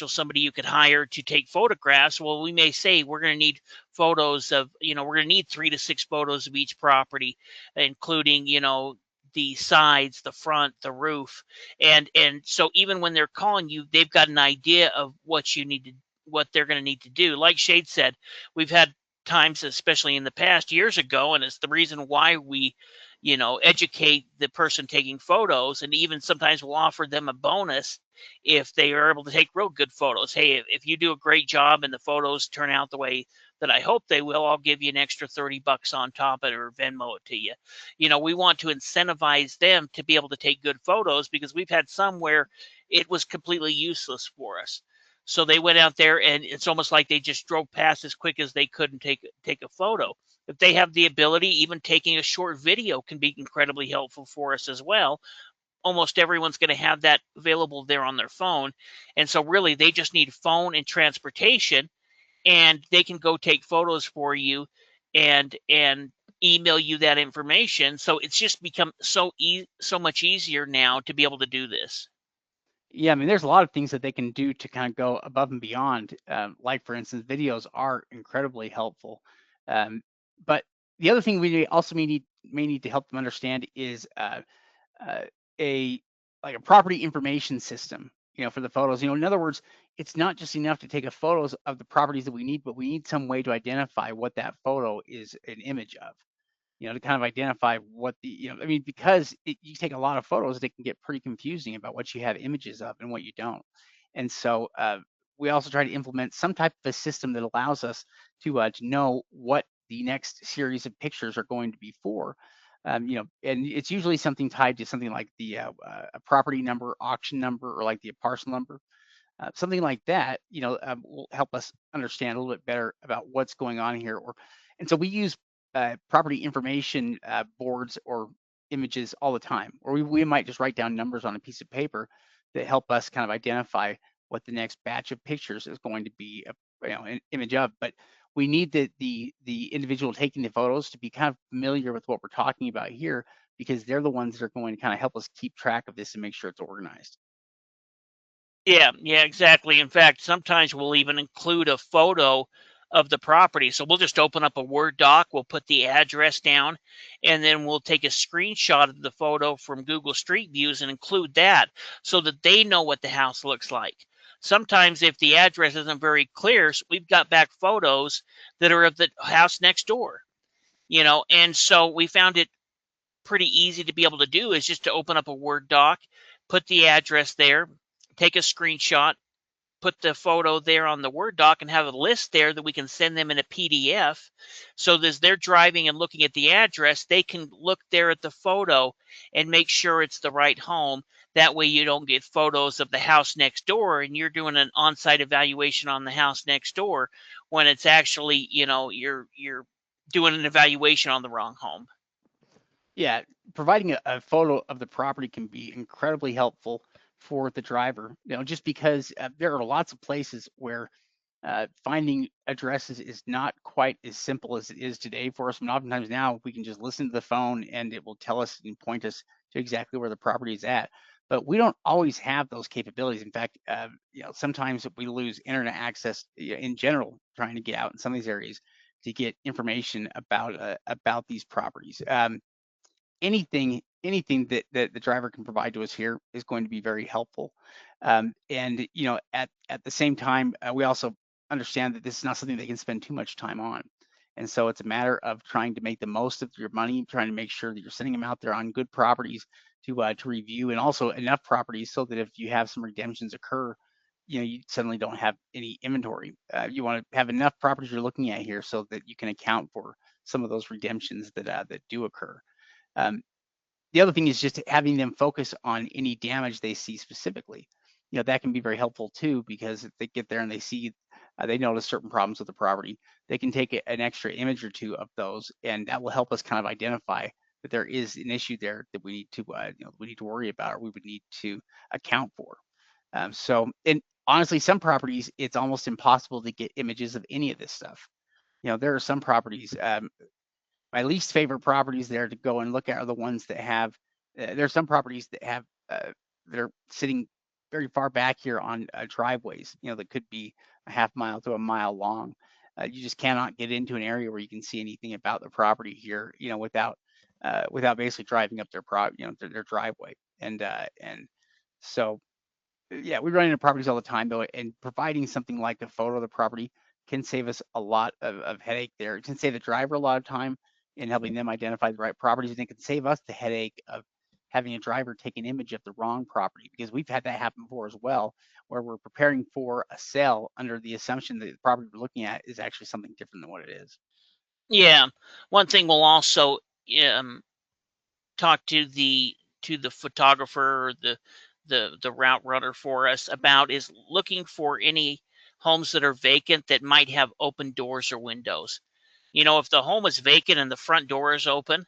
somebody you could hire to take photographs, well, we may say we're going to need photos of, we're going to need 3 to 6 photos of each property, including, the sides, the front, the roof, and so even when they're calling you, they've got an idea of what they're going to need to do. Like Shade said, we've had times, especially in the past years ago, and it's the reason why we educate the person taking photos, and even sometimes we'll offer them a bonus if they are able to take real good photos. Hey, if you do a great job and the photos turn out the way that I hope they will, I'll give you an extra $30 on top of it, or Venmo it to you. We want to incentivize them to be able to take good photos, because we've had some where it was completely useless for us. So they went out there, and it's almost like they just drove past as quick as they could and take a photo. If they have the ability, even taking a short video can be incredibly helpful for us as well. Almost everyone's going to have that available there on their phone. And so really they just need phone and transportation, and they can go take photos for you and email you that information. So it's just become so much easier now to be able to do this. Yeah, I mean, there's a lot of things that they can do to kind of go above and beyond. Like, for instance, videos are incredibly helpful. Um, but the other thing may need to help them understand is uh, a like a property information system, for the photos. In other words, it's not just enough to take a photos of the properties that we need, but we need some way to identify what that photo is an image of. To kind of identify what I mean, because you take a lot of photos, it can get pretty confusing about what you have images of and what you don't. And so we also try to implement some type of a system that allows us to know what the next series of pictures are going to be for. And it's usually something tied to something like the a property number, auction number, or like the parcel number. Something like that, will help us understand a little bit better about what's going on here. And so we use property information boards or images all the time, or we might just write down numbers on a piece of paper that help us kind of identify what the next batch of pictures is going to be, an image of. But we need the individual taking the photos to be kind of familiar with what we're talking about here, because they're the ones that are going to kind of help us keep track of this and make sure it's organized. Yeah, yeah, exactly. In fact, sometimes we'll even include a photo of the property. So we'll just open up a Word doc, we'll put the address down, and then we'll take a screenshot of the photo from Google Street Views and include that so that they know what the house looks like. Sometimes, if the address isn't very clear, we've got back photos that are of the house next door, and so we found it pretty easy to be able to do is just to open up a Word doc, put the address there, take a screenshot, put the photo there on the Word doc, and have a list there that we can send them in a PDF. So as they're driving and looking at the address, they can look there at the photo and make sure it's the right home. That way you don't get photos of the house next door and you're doing an on-site evaluation on the house next door when it's actually, you're doing an evaluation on the wrong home. Yeah, providing a photo of the property can be incredibly helpful for the driver, just because there are lots of places where finding addresses is not quite as simple as it is today for us. And oftentimes now we can just listen to the phone and it will tell us and point us to exactly where the property is at. But we don't always have those capabilities. In fact, sometimes we lose internet access in general trying to get out in some of these areas to get information about these properties. Anything that the driver can provide to us here is going to be very helpful. And at the same time, we also understand that this is not something they can spend too much time on. And so it's a matter of trying to make the most of your money, trying to make sure that you're sending them out there on good properties to review, and also enough properties so that if you have some redemptions occur, you suddenly don't have any inventory. You want to have enough properties you're looking at here so that you can account for some of those redemptions that do occur. Um, the other thing is just having them focus on any damage they see specifically. That can be very helpful too, because if they get there and they notice certain problems with the property, they can take an extra image or two of those, and that will help us kind of identify that there is an issue there that we need to worry about, or we would need to account for. And honestly, some properties, it's almost impossible to get images of any of this stuff. There are some properties, my least favorite properties there to go and look at are the ones that have, there are some properties that have, that are sitting very far back here on driveways, that could be a half mile to a mile long. You just cannot get into an area where you can see anything about the property here, without basically driving up their driveway. And so yeah, we run into properties all the time though, and providing something like a photo of the property can save us a lot of headache there. It can save the driver a lot of time in helping them identify the right properties, and it can save us the headache of having a driver take an image of the wrong property, because we've had that happen before as well, where we're preparing for a sale under the assumption that the property we're looking at is actually something different than what it is. Yeah. One thing we'll also um, talk to the photographer or the route runner for us about is looking for any homes that are vacant that might have open doors or windows. If the home is vacant and the front door is open,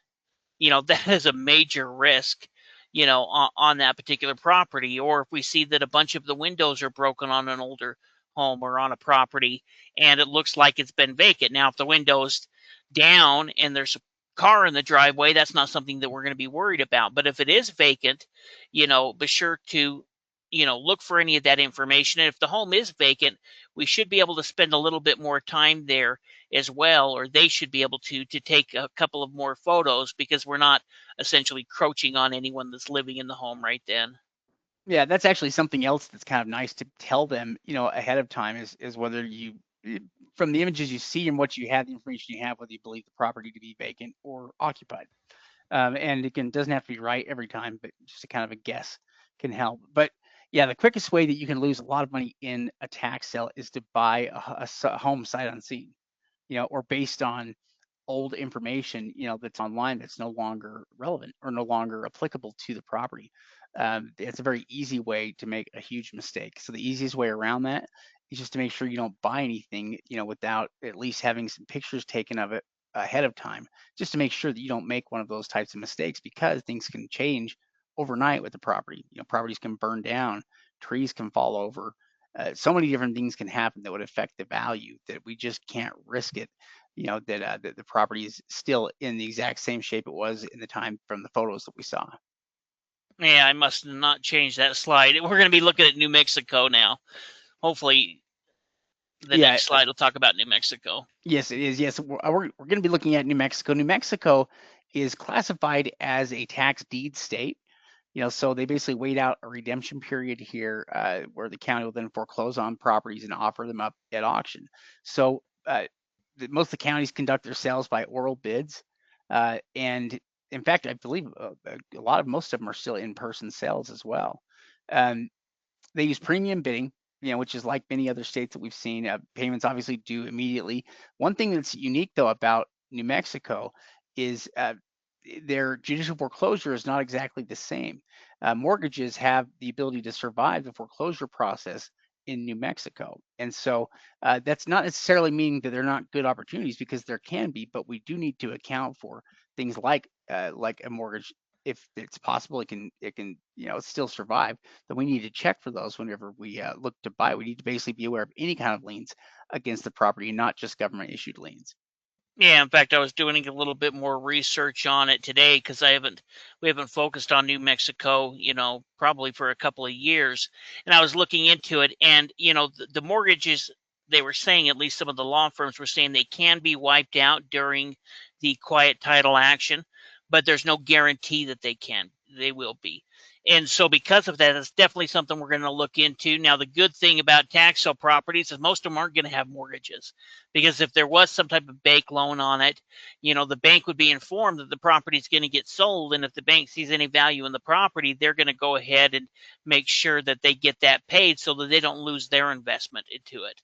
that is a major risk, on that particular property. Or if we see that a bunch of the windows are broken on an older home or on a property and it looks like it's been vacant. Now, if the window's down and there's a car in the driveway, that's not something that we're going to be worried about. But if it is vacant, be sure to, look for any of that information. And if the home is vacant, we should be able to spend a little bit more time there as well, or they should be able to take a couple of more photos because we're not essentially crouching on anyone that's living in the home right then. Yeah, that's actually something else that's kind of nice to tell them, ahead of time, is whether from the images you see and what you have, the information you have, whether you believe the property to be vacant or occupied. And again, it doesn't have to be right every time, but just a kind of a guess can help. But yeah, the quickest way that you can lose a lot of money in a tax sale is to buy a home sight unseen, or based on old information, that's online that's no longer relevant or no longer applicable to the property. It's a very easy way to make a huge mistake. So the easiest way around that is just to make sure you don't buy anything, without at least having some pictures taken of it ahead of time, just to make sure that you don't make one of those types of mistakes because things can change overnight with the property. Properties can burn down, trees can fall over. So many different things can happen that would affect the value that we just can't risk it. That the property is still in the exact same shape it was in the time from the photos that we saw. Yeah, I must not change that slide. We're going to be looking at New Mexico now. Hopefully, the Yeah, next slide will talk about New Mexico. yes, it is. Yes, we're going to be looking at New Mexico. New Mexico is classified as a tax deed state. So they basically wait out a redemption period here, where the county will then foreclose on properties and offer them up at auction. So most of the counties conduct their sales by oral bids, and in fact, I believe most of them are still in-person sales as well. Um, they use premium bidding, which is like many other states that we've seen. Payments obviously due immediately. One thing that's unique though about New Mexico is their judicial foreclosure is not exactly the same. Mortgages have the ability to survive the foreclosure process in New Mexico. And so that's not necessarily meaning that they're not good opportunities, because there can be, but we do need to account for things like a mortgage. If it's possible, it can still survive. Then we need to check for those whenever we look to buy. We need to basically be aware of any kind of liens against the property, not just government issued liens. Yeah, in fact, I was doing a little bit more research on it today because we haven't focused on New Mexico, probably for a couple of years. And I was looking into it, and the mortgages, they were saying, at least some of the law firms were saying, they can be wiped out during the quiet title action, but there's no guarantee that they will be. And so because of that, it's definitely something we're going to look into. Now, the good thing about tax sale properties is most of them aren't going to have mortgages, because if there was some type of bank loan on it, the bank would be informed that the property is going to get sold. And if the bank sees any value in the property, they're going to go ahead and make sure that they get that paid so that they don't lose their investment into it.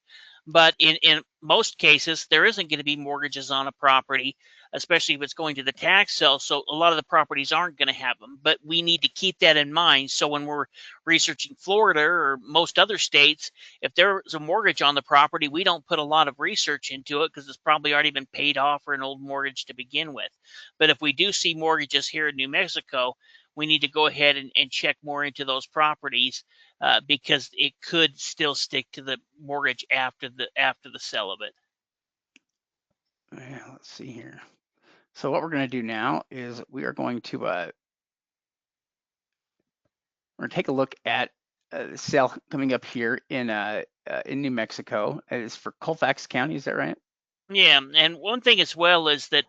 But in most cases, there isn't going to be mortgages on a property, especially if it's going to the tax sale. So a lot of the properties aren't going to have them. But we need to keep that in mind. So when we're researching Florida or most other states, if there's a mortgage on the property, we don't put a lot of research into it because it's probably already been paid off for an old mortgage to begin with. But if we do see mortgages here in New Mexico, we need to go ahead and check more into those properties, because it could still stick to the mortgage after the sale of it. Yeah, let's see here. So what we're going to do now is we are going to we're going to take a look at the sale coming up here in New Mexico. It's for Colfax County. Is that right? Yeah, and one thing as well is that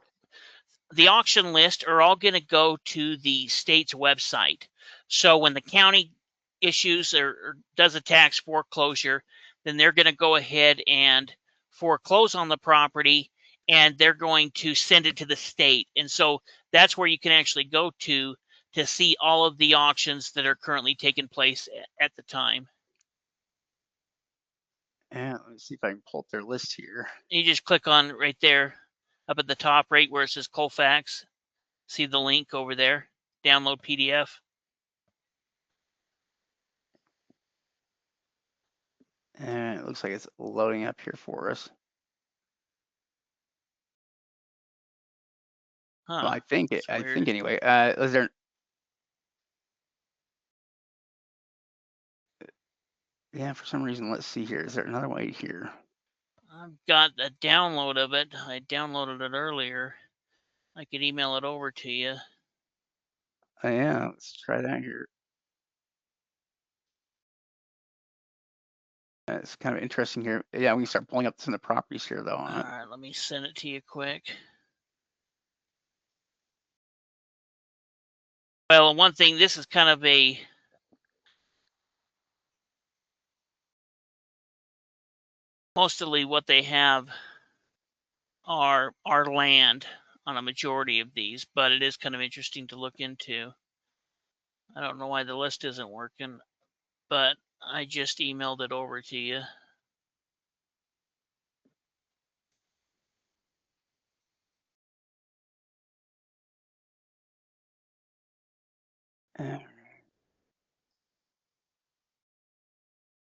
the auction list are all going to go to the state's website. So when the county issues or does a tax foreclosure, then they're going to go ahead and foreclose on the property, and they're going to send it to the state. And so that's where you can actually go to see all of the auctions that are currently taking place at the time. Yeah, let me see if I can pull up their list here. You just click on right there up at the top, right where it says Colfax. See the link over there, download PDF. And it looks like it's loading up here for us. Well, Huh. It's I weird. think anyway. Is there? Yeah, for some reason. Let's see here. Is there another way here? I've got a download of it. I downloaded it earlier. I could email it over to you. Yeah, let's try that here. It's kind of interesting here. Yeah, we can start pulling up some of the properties here though All on it. right, let me send it to you quick. Well, one thing, this is kind of mostly what they have are land on a majority of these, but it is kind of interesting to look into. I don't know why the list isn't working, but I just emailed it over to you.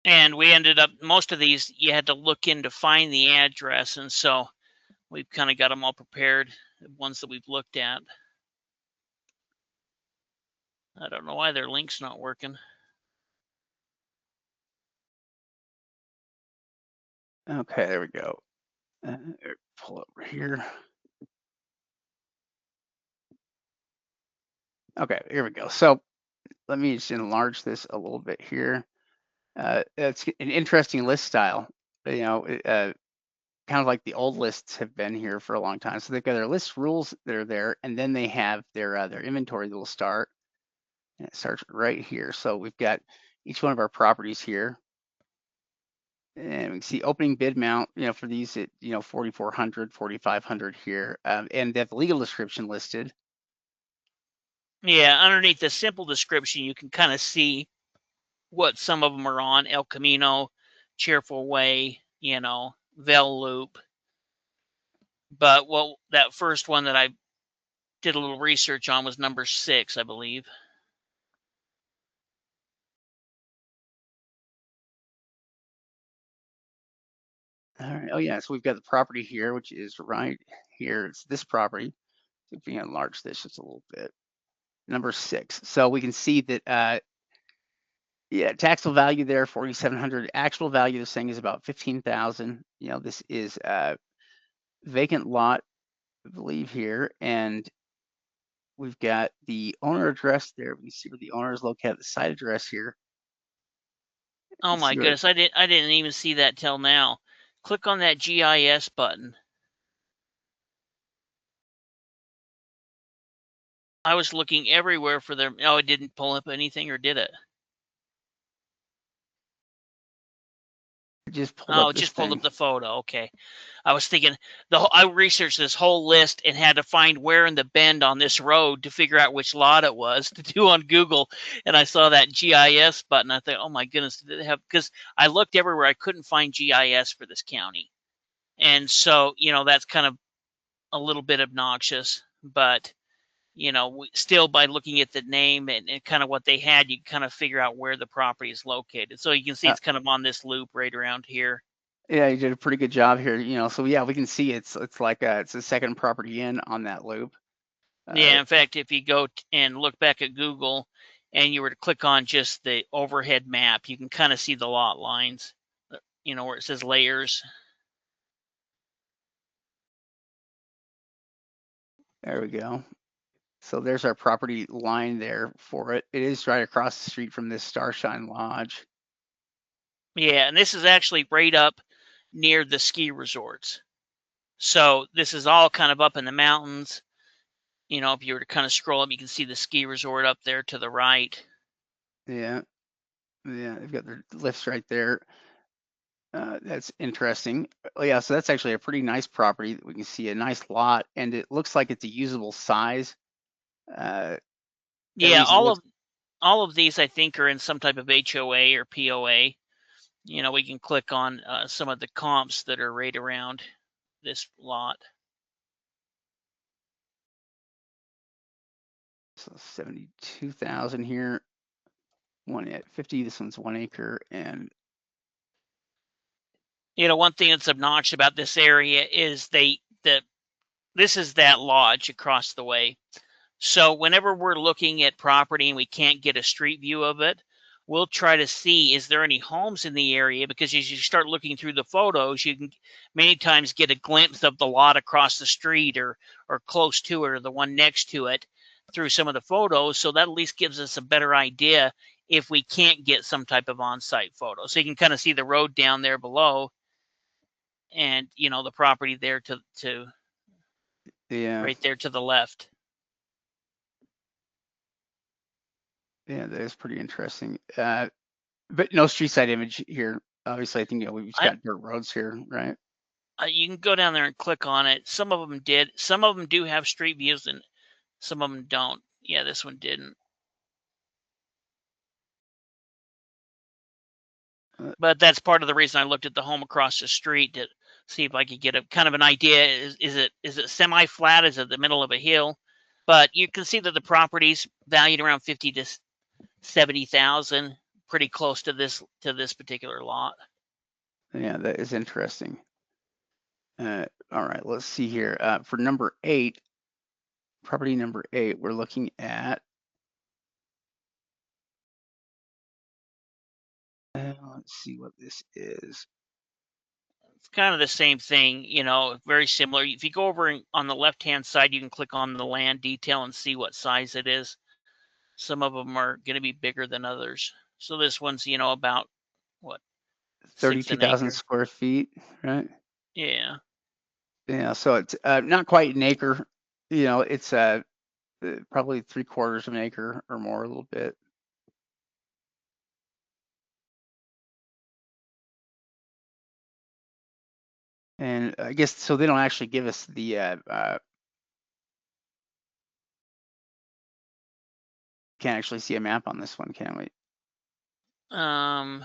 And we ended up, most of these you had to look in to find the address, and so we've kind of got them all prepared, the ones that we've looked at. I don't know why their link's not working. Okay, there we go. Pull over here. Okay, here we go. So let me just enlarge this a little bit here. It's an interesting list style. You know, kind of like the old lists have been here for a long time. So they've got their list rules that are there, and then they have their inventory that will start. And it starts right here. So we've got each one of our properties here. And we can see opening bid amount, you know, for these at, you know, 4,400, 4,500 here. And they have the legal description listed. Yeah, underneath the simple description, you can kind of see what some of them are on: El Camino, Cheerful Way, you know, Vel Loop. But well, that first one that I did a little research on was number 6, I believe. All right. Oh yeah, so we've got the property here, which is right here. It's this property. If we enlarge this just a little bit. Number 6. So we can see that yeah, taxable value there 4,700. Actual value this thing is about 15,000. You know, this is a vacant lot, I believe here, and we've got the owner address there. We can see where the owner is located, the site address here. Oh my See where goodness, I didn't even see that till now. Click on that GIS button. I was looking everywhere for them. Oh, it didn't pull up anything, or did it? it just pulled Oh, up it this just pulled up thing. the photo. Okay. I was thinking I researched this whole list and had to find where in the bend on this road to figure out which lot it was to do on Google. And I saw that GIS button. I thought, oh my goodness, did they have? Because I looked everywhere, I couldn't find GIS for this county, and so you know that's kind of a little bit obnoxious. But you know, still by looking at the name and kind of what they had, you kind of figure out where the property is located. So you can see Uh, it's kind of on this loop right around here. yeah, you did a pretty good job here. You know, so yeah, we can see it's like it's a second property in on that loop. Yeah, in fact, if you go and look back at Google and you were to click on just the overhead map, you can kind of see the lot lines, you know, where it says layers. There we go. So there's our property line there for it. It is right across the street from this Starshine Lodge. Yeah, and this is actually right up near the ski resorts. So this is all kind of up in the mountains. You know, if you were to kind of scroll up, you can see the ski resort up there to the right. Yeah, yeah, they've got their lifts right there. That's interesting. Oh, yeah, so that's actually a pretty nice property. We can see a nice lot, and it looks like it's a usable size. Uh, at Yeah, least it looks. all of these I think are in some type of HOA or POA. You know, we can click on some of the comps that are right around this lot. So 72,000 here. One at 50. This one's 1 acre, and You know, one thing that's obnoxious about this area is this is that lodge across the way. So whenever we're looking at property and we can't get a street view of it, we'll try to see is there any homes in the area, because as you start looking through the photos, you can many times get a glimpse of the lot across the street or close to it or the one next to it through some of the photos. So that at least gives us a better idea if we can't get some type of on-site photo. So you can kind of see the road down there below and you know the property there to yeah, right there to the left. yeah, that is pretty interesting. But no street side image here. Obviously, I think we've just I got dirt roads here, right? You can go down there and click on it. Some of them did. Some of them do have street views, and some of them don't. Yeah, this one didn't. Uh, But that's part of the reason I looked at the home across the street to see if I could get a kind of an idea. Is it semi flat? Is it the middle of a hill? but you can see that the property's valued around 50 to 70,000, pretty close to this particular lot. Yeah, that is interesting. All right, let's see here. For number 8, property number 8, we're looking at. Let's see what this is. It's kind of the same thing, very similar. If you go over on the left-hand side, you can click on the land detail and see what size it is. Some of them are going to be bigger than others. So this one's, about what, sixth an 32,000 acre. square feet, right? Yeah. Yeah, so it's not quite an acre. It's probably 3/4 of an acre or more, a little bit. And I guess so. They don't actually give us the. Can't actually see a map on this one, can we? And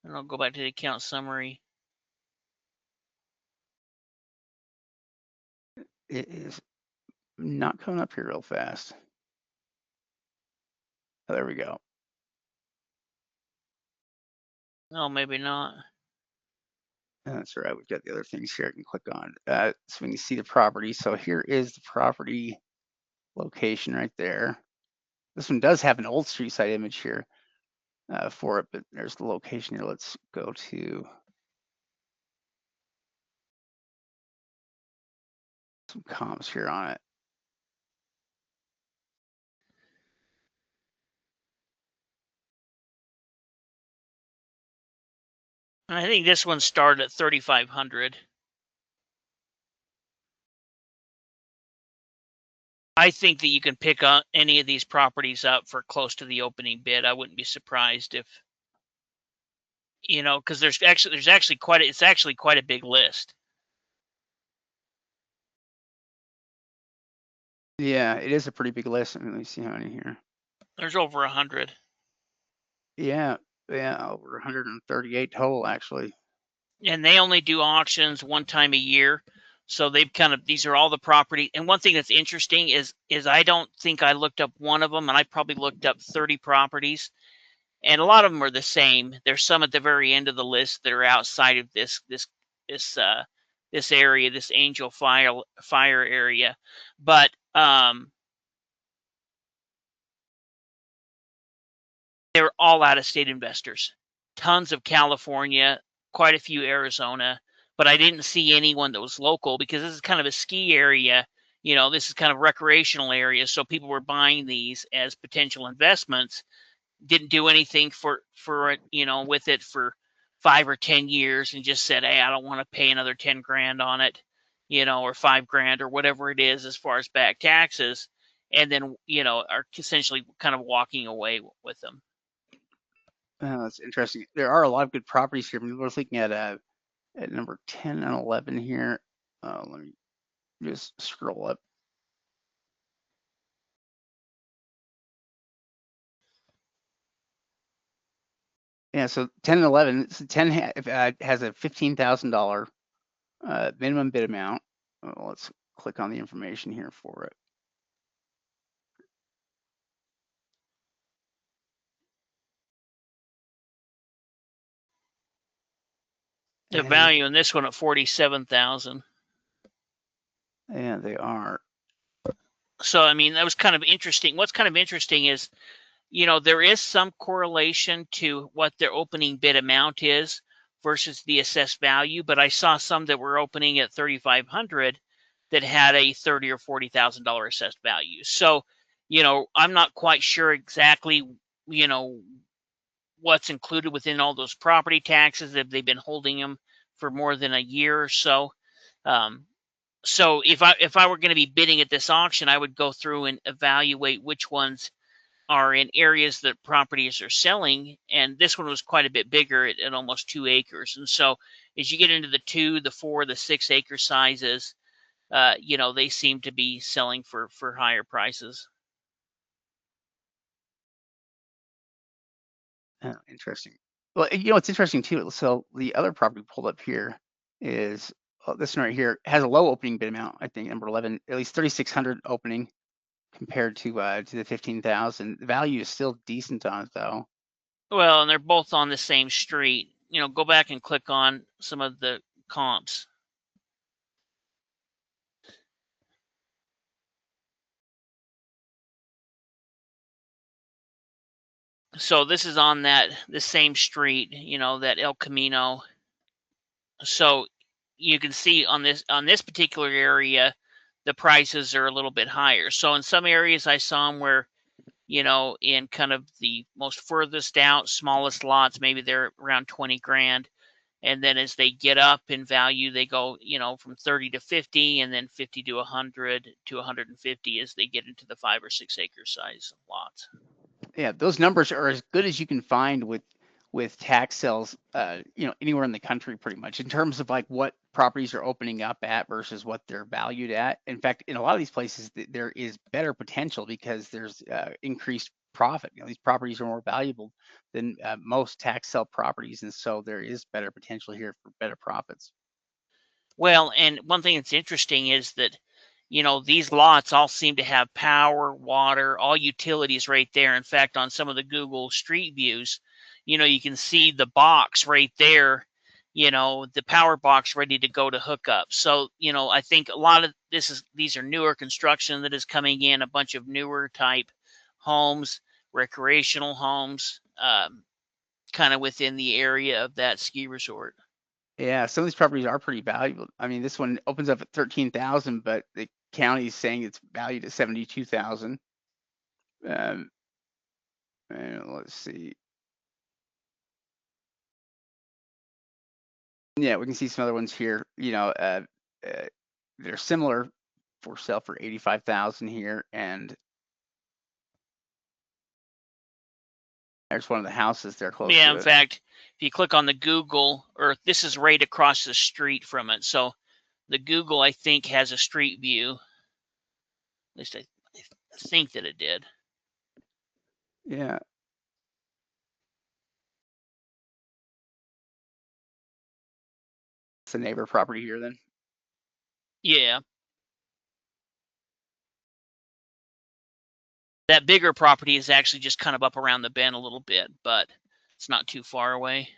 I'll go back to the account summary. It is not coming up here real fast. Oh, there we go. Oh, maybe not. That's right. We've got the other things here I can click on. So we can see the property. So here is the property location right there. This one does have an old street side image here for it, but there's the location here. Let's go to some comps here on it. And I think this one started at 3,500. I think that you can pick up any of these properties up for close to the opening bid. I wouldn't be surprised if, because it's actually quite a big list. Yeah, it is a pretty big list. Let me see how many here. There's over 100. Yeah, over 138 total actually. And they only do auctions one time a year. So these are all the property. And one thing that's interesting is I don't think I looked up one of them, and I probably looked up 30 properties, and a lot of them are the same. There's some at the very end of the list that are outside of this this area, this Angel Fire area, but they're all out of state investors. Tons of California, quite a few Arizona, but I didn't see anyone that was local because this is kind of a ski area. This is kind of recreational area, so people were buying these as potential investments. Didn't do anything for it, with it for 5 or 10 years, and just said, hey, I don't want to pay another 10 grand on it, or 5 grand or whatever it is as far as back taxes, and then are essentially kind of walking away with them. That's interesting. There are a lot of good properties here. I mean, we're looking at number 10 and 11 here. Let me just scroll up. Yeah, so 10 and 11. So 10 has a $15,000 minimum bid amount. Let's click on the information here for it. The value in this one at 47,000. Yeah, they are. So I mean, that was kind of interesting. What's kind of interesting is, there is some correlation to what their opening bid amount is versus the assessed value, but I saw some that were opening at 3,500 that had a $30,000 or $40,000 assessed value. So, I'm not quite sure exactly, what's included within all those property taxes if they've been holding them for more than a year or so. So if I were going to be bidding at this auction, I would go through and evaluate which ones are in areas that properties are selling, and this one was quite a bit bigger at almost 2 acres. And so as you get into the 2, the 4, the 6 acre sizes, they seem to be selling for higher prices. Interesting. Well, it's interesting too. So the other property pulled up here is this one right here has a low opening bid amount. I think number 11, at least 3,600 opening compared to the 15,000. The value is still decent on it though. Well, and they're both on the same street. Go back and click on some of the comps. So this is on the same street, that El Camino. So you can see on this particular area, the prices are a little bit higher. So in some areas I saw them where, in kind of the most furthest out, smallest lots, maybe they're around 20 grand. And then as they get up in value, they go, from 30 to 50, and then 50 to 100 to 150 as they get into the 5 or 6 acre size lots. Yeah, those numbers are as good as you can find with tax sales, anywhere in the country pretty much in terms of like what properties are opening up at versus what they're valued at. In fact, in a lot of these places, there is better potential because there's increased profit. These properties are more valuable than most tax sale properties, and so there is better potential here for better profits. Well, and one thing that's interesting is that, these lots all seem to have power, water, all utilities right there. In fact, on some of the Google Street Views, you can see the box right there, the power box ready to go to hook up. So, I think a lot of these are newer construction that is coming in, a bunch of newer type homes, recreational homes, kind of within the area of that ski resort. Yeah, some of these properties are pretty valuable. I mean, this one opens up at 13,000, but the county is saying it's valued at 72,000. Um, and let's see. Yeah, we can see some other ones here. Uh, they're similar for sale for 85,000 here, and there's one of the houses there close Yeah, to in it. fact, if you click on the Google Earth, this is right across the street from it. So the Google, I think, has a street view. At least I think that it did. Yeah, it's a neighbor property here then. Yeah. That bigger property is actually just kind of up around the bend a little bit, but it's not too far away.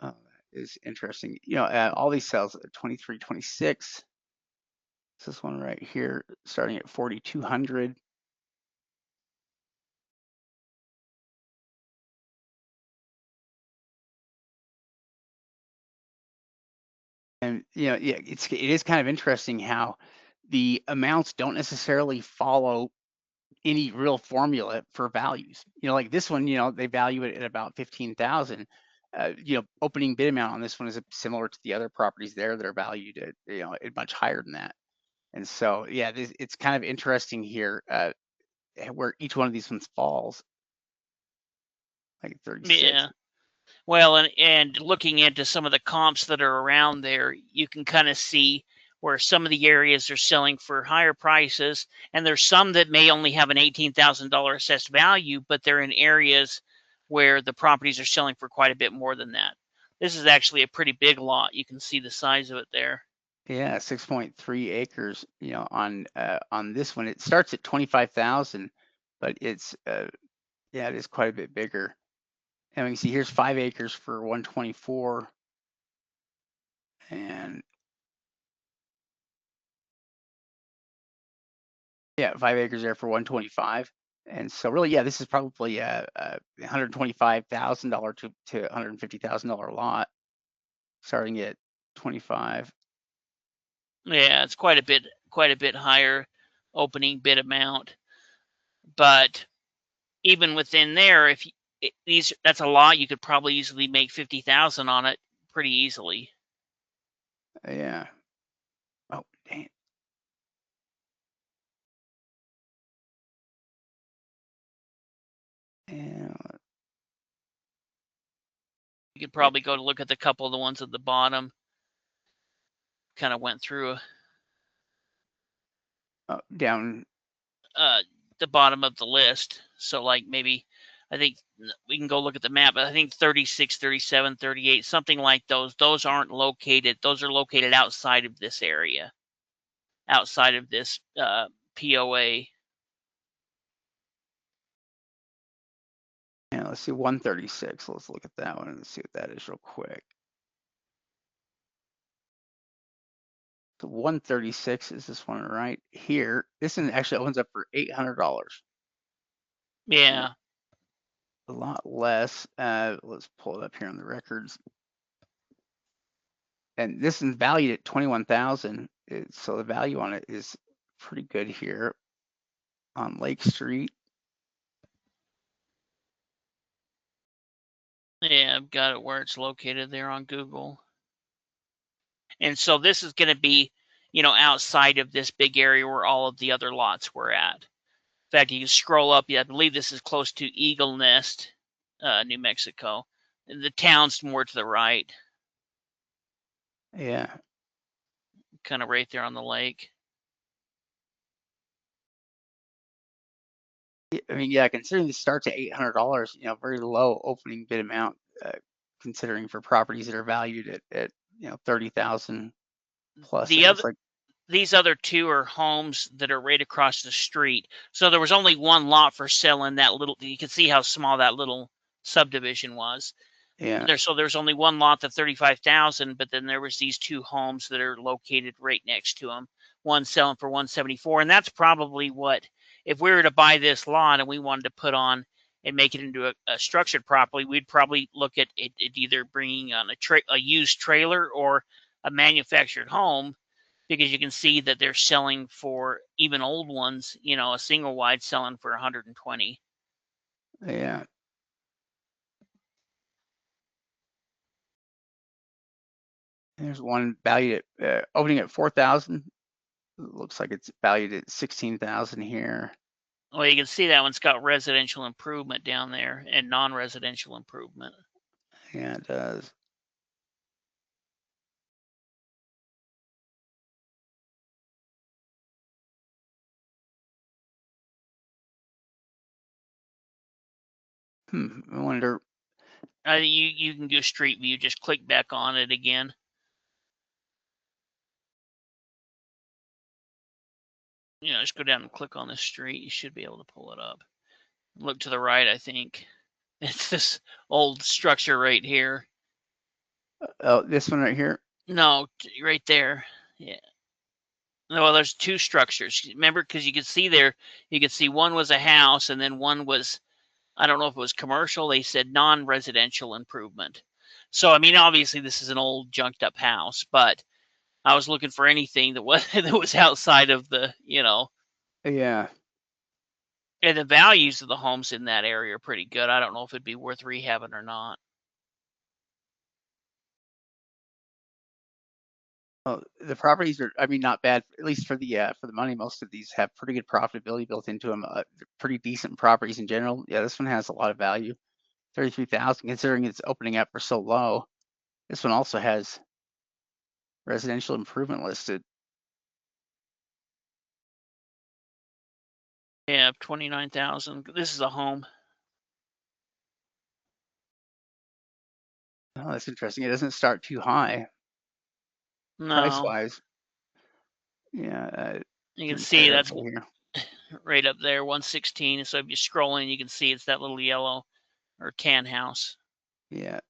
Oh, that is interesting. All these sales at 23, 26. This one right here starting at 4,200. And yeah, it is kind of interesting how the amounts don't necessarily follow any real formula for values. Like this one, they value it at about 15,000. Opening bid amount on this one is similar to the other properties there that are valued at, much higher than that. And so, yeah, it's kind of interesting here where each one of these ones falls, like 36. Yeah. Well, and looking into some of the comps that are around there, you can kind of see where some of the areas are selling for higher prices, and there's some that may only have an $18,000 assessed value, but they're in areas where the properties are selling for quite a bit more than that. This is actually a pretty big lot. You can see the size of it there. Yeah, 6.3 acres, on this one. It starts at 25,000, but yeah, it is quite a bit bigger. And we can see here's 5 acres for 124, and yeah, 5 acres there for 125. And so really, yeah, this is probably a $125,000 to $150,000 lot, starting at 25. Yeah, it's quite a bit higher opening bid amount, but even within there, if these that's a lot, you could probably easily make 50,000 on it pretty easily. Yeah. Oh, dang. And You could probably go to look at the couple of the ones at the bottom. Kind of went through down. uh, the bottom of the list. So like maybe I think we can go look at the map, but I think 36, 37, 38, something like those. Those aren't located. Those are located outside of this area, outside of this POA. Yeah, let's see, 136. Let's look at that one and see what that is real quick. The 136 is this one right here. This one actually opens up for $800. Yeah. A lot less. Let's pull it up here on the records. And this is valued at 21,000. So the value on it is pretty good here on Lake Street. Yeah, I've got it where it's located there on Google. And so this is going to be, outside of this big area where all of the other lots were at. In fact, you can scroll up. Yeah, I believe this is close to Eagle Nest, New Mexico. The town's more to the right. Yeah. Kind of right there on the lake. I mean, yeah, considering this starts at $800, very low opening bid amount, considering for properties that are valued at 30,000 plus. It looks like These other two are homes that are right across the street. So there was only one lot for sale in that little. You can see how small that little subdivision was. yeah, So there's only one lot of 35,000, but then there was these two homes that are located right next to them. One selling for 174, and that's probably what, if we were to buy this lot and we wanted to put on and make it into a structured property, we'd probably look at it either bringing on a used trailer or a manufactured home, because you can see that they're selling for, even old ones, a single wide selling for 120. yeah. There's one valued at opening at 4,000. Looks like it's valued at 16,000 here. Well, you can see that one's got residential improvement down there and non-residential improvement. Yeah, it does. I wonder. You can do street view. Just click back on it again. Just go down and click on the street. You should be able to pull it up. Look to the right, I think. It's this old structure right here. Oh, this one right here. No, right there. Yeah. Well, there's two structures. Remember, because you could see there, you could see one was a house and then one was, I don't know if it was commercial. They said non-residential improvement. So, I mean, obviously this is an old junked up house, but I was looking for anything that was outside of the, Yeah. and the values of the homes in that area are pretty good. I don't know if it'd be worth rehabbing or not. Oh, the properties are, I mean, not bad, at least for the money. Most of these have pretty good profitability built into them. Pretty decent properties in general. Yeah, this one has a lot of value. 33,000, considering it's opening up for so low. This one also has residential improvement listed. Yeah, 29,000. This is a home. Oh, that's interesting. It doesn't start too high price No, wise. Yeah, you can see that's comparable here. right up there, 116. So if you're scrolling, you can see it's that little yellow or tan house. Yeah.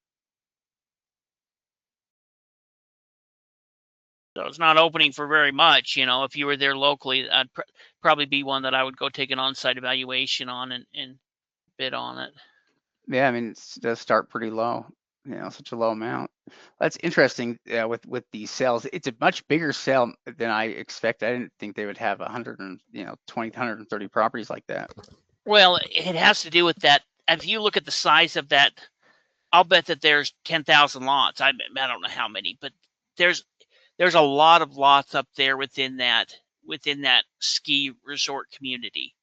So it's not opening for very much. If you were there locally, I'd probably be one that I would go take an on-site evaluation on and bid on it. Yeah, I mean, it does start pretty low, such a low amount. That's interesting with these sales. It's a much bigger sale than I expected. I didn't think they would have 130 properties like that. Well, it has to do with that. If you look at the size of that, I'll bet that there's 10,000 lots. I don't know how many, but there's a lot of lots up there within that ski resort community.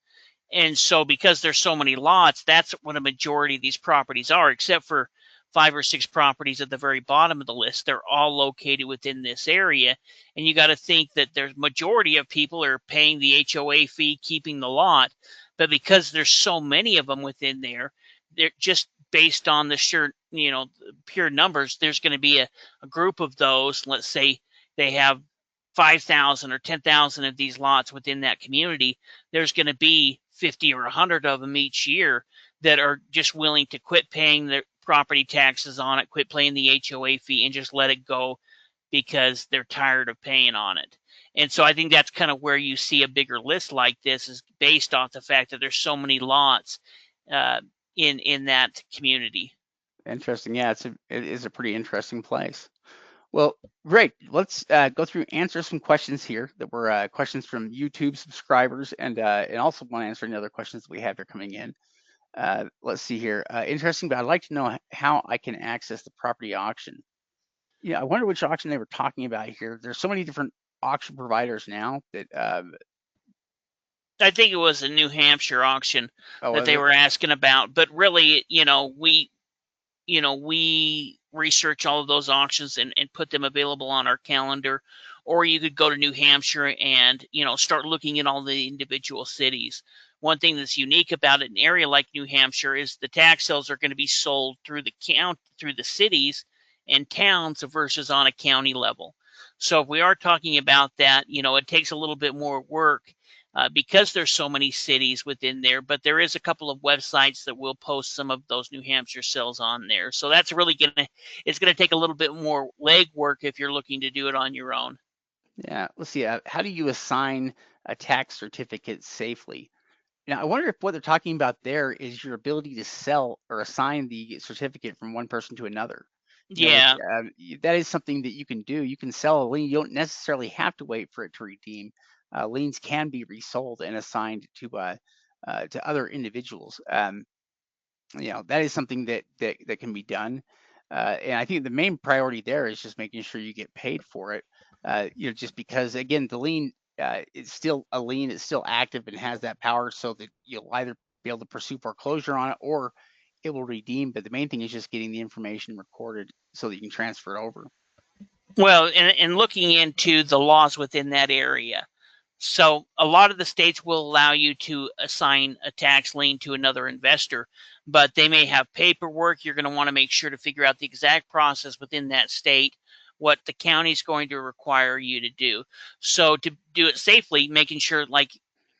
And so because there's so many lots, that's what a majority of these properties are, except for 5 or 6 properties at the very bottom of the list. They're all located within this area. And you got to think that there's majority of people are paying the HOA fee, keeping the lot. But because there's so many of them within there, they're just based on the pure numbers. There's going to be a group of those. Let's say they have 5,000 or 10,000 of these lots within that community. There's going to be 50 or 100 of them each year that are just willing to quit paying their property taxes on it, quit paying the HOA fee, and just let it go because they're tired of paying on it. And so I think that's kind of where you see a bigger list like this, is based off the fact that there's so many lots uh, in that community. Interesting. Yeah, it is a pretty interesting place. Well, great. Let's go through answer some questions here that were questions from YouTube subscribers, and also want to answer any other questions that we have here coming in. Let's see here. Interesting, but I'd like to know how I can access the property auction. Yeah, I wonder which auction they were talking about here. There's so many different auction providers now that I think it was a New Hampshire auction oh, that was they it? were asking about, but really, we research all of those auctions and put them available on our calendar. Or you could go to New Hampshire and, start looking at all the individual cities. One thing that's unique about an area like New Hampshire is the tax sales are going to be sold through through the cities and towns versus on a county level. So if we are talking about that, it takes a little bit more work because there's so many cities within there. But there is a couple of websites that will post some of those New Hampshire sales on there. So that's really it's gonna take a little bit more legwork if you're looking to do it on your own. Yeah, let's see. How do you assign a tax certificate safely? Now, I wonder if what they're talking about there is your ability to sell or assign the certificate from one person to another. Like Yeah. that is something that you can do. You can sell a lien. You don't necessarily have to wait for it to redeem. Liens can be resold and assigned to other individuals. That is something that can be done. And I think the main priority there is just making sure you get paid for it. Just because again, the lien is still a lien, it's still active and has that power, so that you'll either be able to pursue foreclosure on it or it will redeem. But the main thing is just getting the information recorded so that you can transfer it over. Well, and looking into the laws within that area. So a lot of the states will allow you to assign a tax lien to another investor, but they may have paperwork. You're going to want to make sure to figure out the exact process within that state, what the county is going to require you to do. So to do it safely, making sure like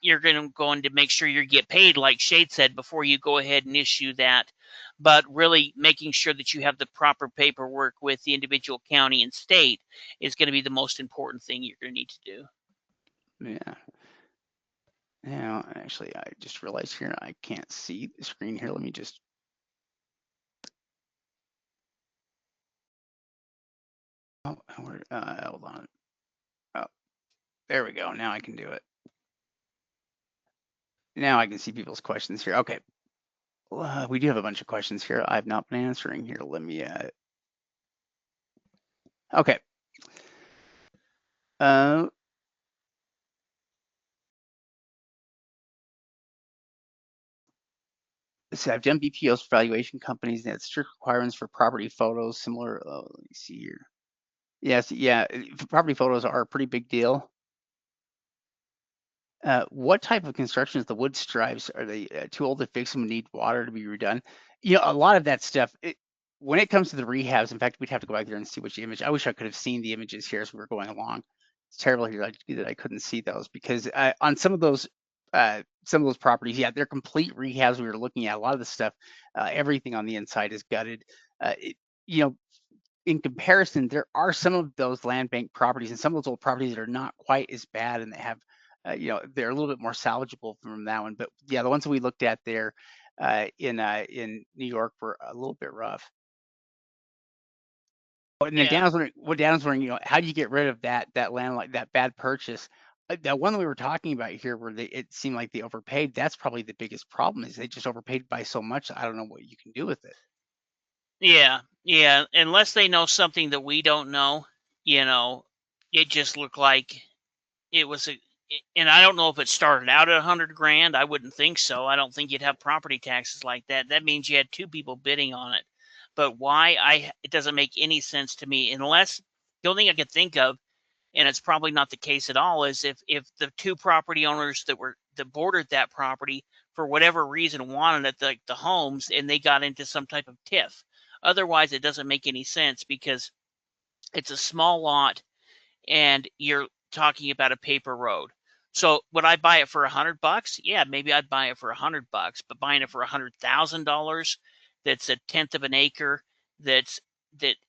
you're going to make sure you get paid, like Shade said, before you go ahead and issue that. But really making sure that you have the proper paperwork with the individual county and state is going to be the most important thing you're going to need to do. Yeah. Now, actually, I just realized here I can't see the screen here. Let me just. Oh, hold on. Oh, there we go. Now I can do it. Now I can see people's questions here. Okay. We do have a bunch of questions here I've not been answering here. Let me, okay. So I've done BPOs for valuation companies and had strict requirements for property photos, similar, let me see here. Yes, yeah, property photos are a pretty big deal. What type of construction is the wood stripes? Are they too old to fix them and need water to be redone? A lot of that stuff, when it comes to the rehabs, in fact, we'd have to go back there and see which image. I wish I could have seen the images here as we were going along. It's terrible here that I couldn't see those because on some of those properties, yeah, they're complete rehabs we were looking at. A lot of the stuff, everything on the inside is gutted. You know, in comparison, there are some of those land bank properties and some of those old properties that are not quite as bad and they have, they're a little bit more salvageable from that one. But yeah, the ones that we looked at there in New York were a little bit rough. And then Yeah. Dan was wondering, how do you get rid of that land, like that bad purchase? That one that we were talking about here, where it seemed like they overpaid. That's probably the biggest problem is they just overpaid by so much. I don't know what you can do with it. Yeah, yeah. Unless they know something that we don't know, you know, it just looked like it was and I don't know if it started out at 100 grand. I wouldn't think so. I don't think you'd have property taxes like that. That means you had two people bidding on it. But why? It doesn't make any sense to me unless the only thing I could think of, and it's probably not the case at all, is if the two property owners that bordered that property for whatever reason wanted the homes, and they got into some type of tiff. Otherwise, it doesn't make any sense because it's a small lot and you're talking about a paper road. So would I buy it for $100? Yeah, maybe I'd buy it for $100, but buying it for $100,000, that's a tenth of an acre, that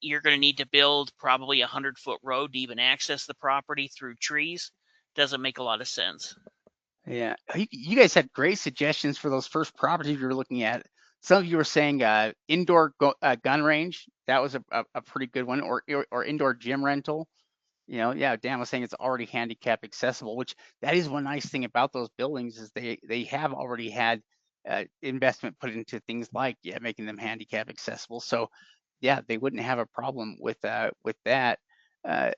you're going to need to build probably 100-foot road to even access the property through trees, doesn't make a lot of sense. Yeah, you guys had great suggestions for those first properties you were looking at. Some of you were saying indoor gun range. That was a pretty good one, or indoor gym rental. Yeah, Dan was saying it's already handicap accessible, which that is one nice thing about those buildings is they have already had investment put into things like making them handicap accessible. So yeah, they wouldn't have a problem with that. Uh,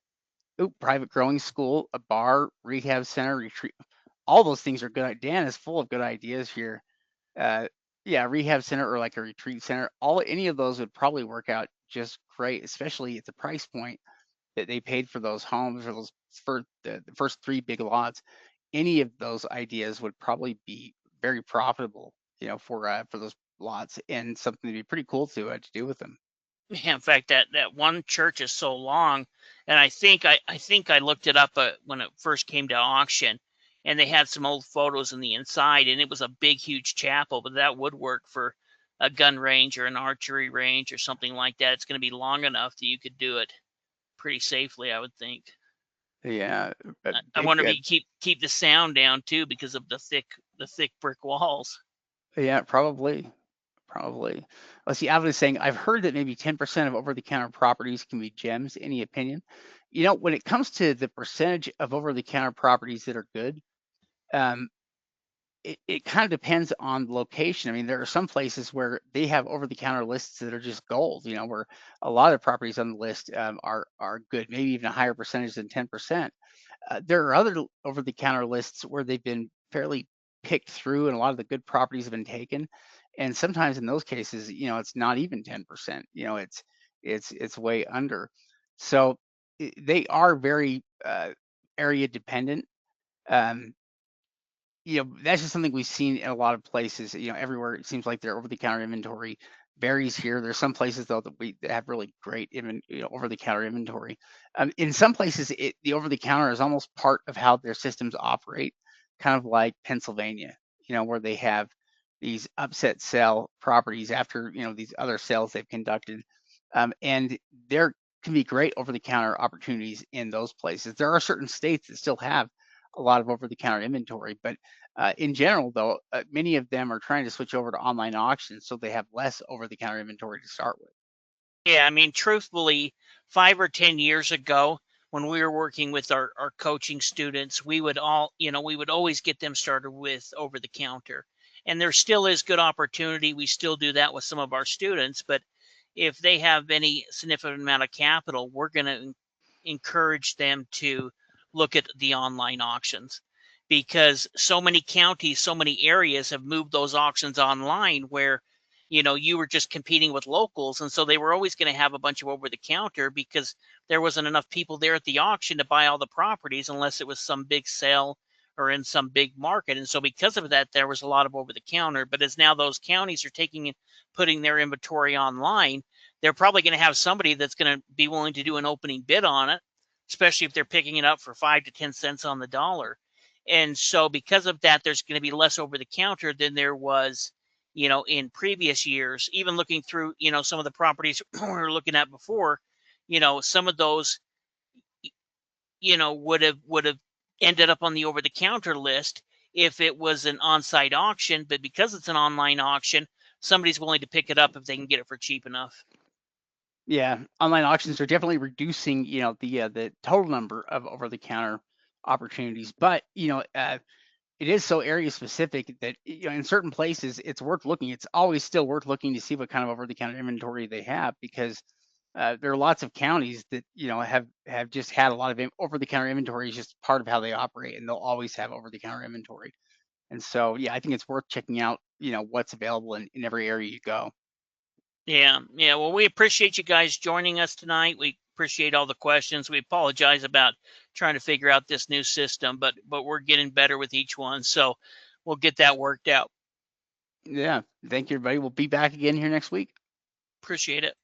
Private growing school, a bar, rehab center, retreat. All those things are good. Dan is full of good ideas here. Uh, yeah, rehab center or like a retreat center. Any of those would probably work out just great, especially at the price point that they paid for those homes or those for the first three big lots. Any of those ideas would probably be very profitable, for those lots and something to be pretty cool to do with them. Yeah, in fact, that one church is so long, and I think I looked it up when it first came to auction, and they had some old photos in the inside, and it was a big, huge chapel. But that would work for a gun range or an archery range or something like that. It's going to be long enough that you could do it pretty safely, I would think. Yeah, a I big, wonder if you keep the sound down too because of the thick brick walls. yeah, probably. Let's see. I was saying I've heard that maybe 10% of over-the-counter properties can be gems. Any opinion? When it comes to the percentage of over-the-counter properties that are good, um, it kind of depends on the location. I mean, there are some places where they have over-the-counter lists that are just gold. Where a lot of properties on the list are good, maybe even a higher percentage than 10%. There are other over-the-counter lists where they've been fairly picked through, and a lot of the good properties have been taken. And sometimes in those cases, it's not even 10%. It's way under. So they are very area dependent. Um, that's just something we've seen in a lot of places. Everywhere it seems like their over-the-counter inventory varies here. There's some places though that have really great over-the-counter inventory. In some places, the over-the-counter is almost part of how their systems operate, kind of like Pennsylvania, where they have these upset sale properties after these other sales they've conducted, and there can be great over-the-counter opportunities in those places. There are certain states that still have a lot of over-the-counter inventory, but in general, though, many of them are trying to switch over to online auctions, so they have less over-the-counter inventory to start with. Yeah, I mean, truthfully, 5 or 10 years ago, when we were working with our coaching students, we would always get them started with over the counter. And there still is good opportunity. We still do that with some of our students, but if they have any significant amount of capital, we're going to encourage them to look at the online auctions because so many counties, so many areas have moved those auctions online where you were just competing with locals, and so they were always going to have a bunch of over the counter because there wasn't enough people there at the auction to buy all the properties unless it was some big sale or in some big market. And so because of that, there was a lot of over the counter. But as now those counties are taking and putting their inventory online, they're probably going to have somebody that's going to be willing to do an opening bid on it, especially if they're picking it up for 5 to 10 cents on the dollar. And so because of that, there's going to be less over the counter than there was in previous years. Even looking through some of the properties we were looking at before, some of those would have ended up on the over the counter list if it was an on-site auction, but because it's an online auction, somebody's willing to pick it up if they can get it for cheap enough. Yeah, online auctions are definitely reducing, the total number of over-the-counter opportunities, but it is so area specific that in certain places it's worth looking. It's always still worth looking to see what kind of over-the-counter inventory they have because there are lots of counties that have just had a lot of over-the-counter inventory is just part of how they operate, and they'll always have over-the-counter inventory. And so, yeah, I think it's worth checking out, what's available in every area you go. Yeah, yeah. Well, we appreciate you guys joining us tonight. We appreciate all the questions. We apologize about trying to figure out this new system, but we're getting better with each one, so we'll get that worked out. Yeah. Thank you, everybody. We'll be back again here next week. Appreciate it.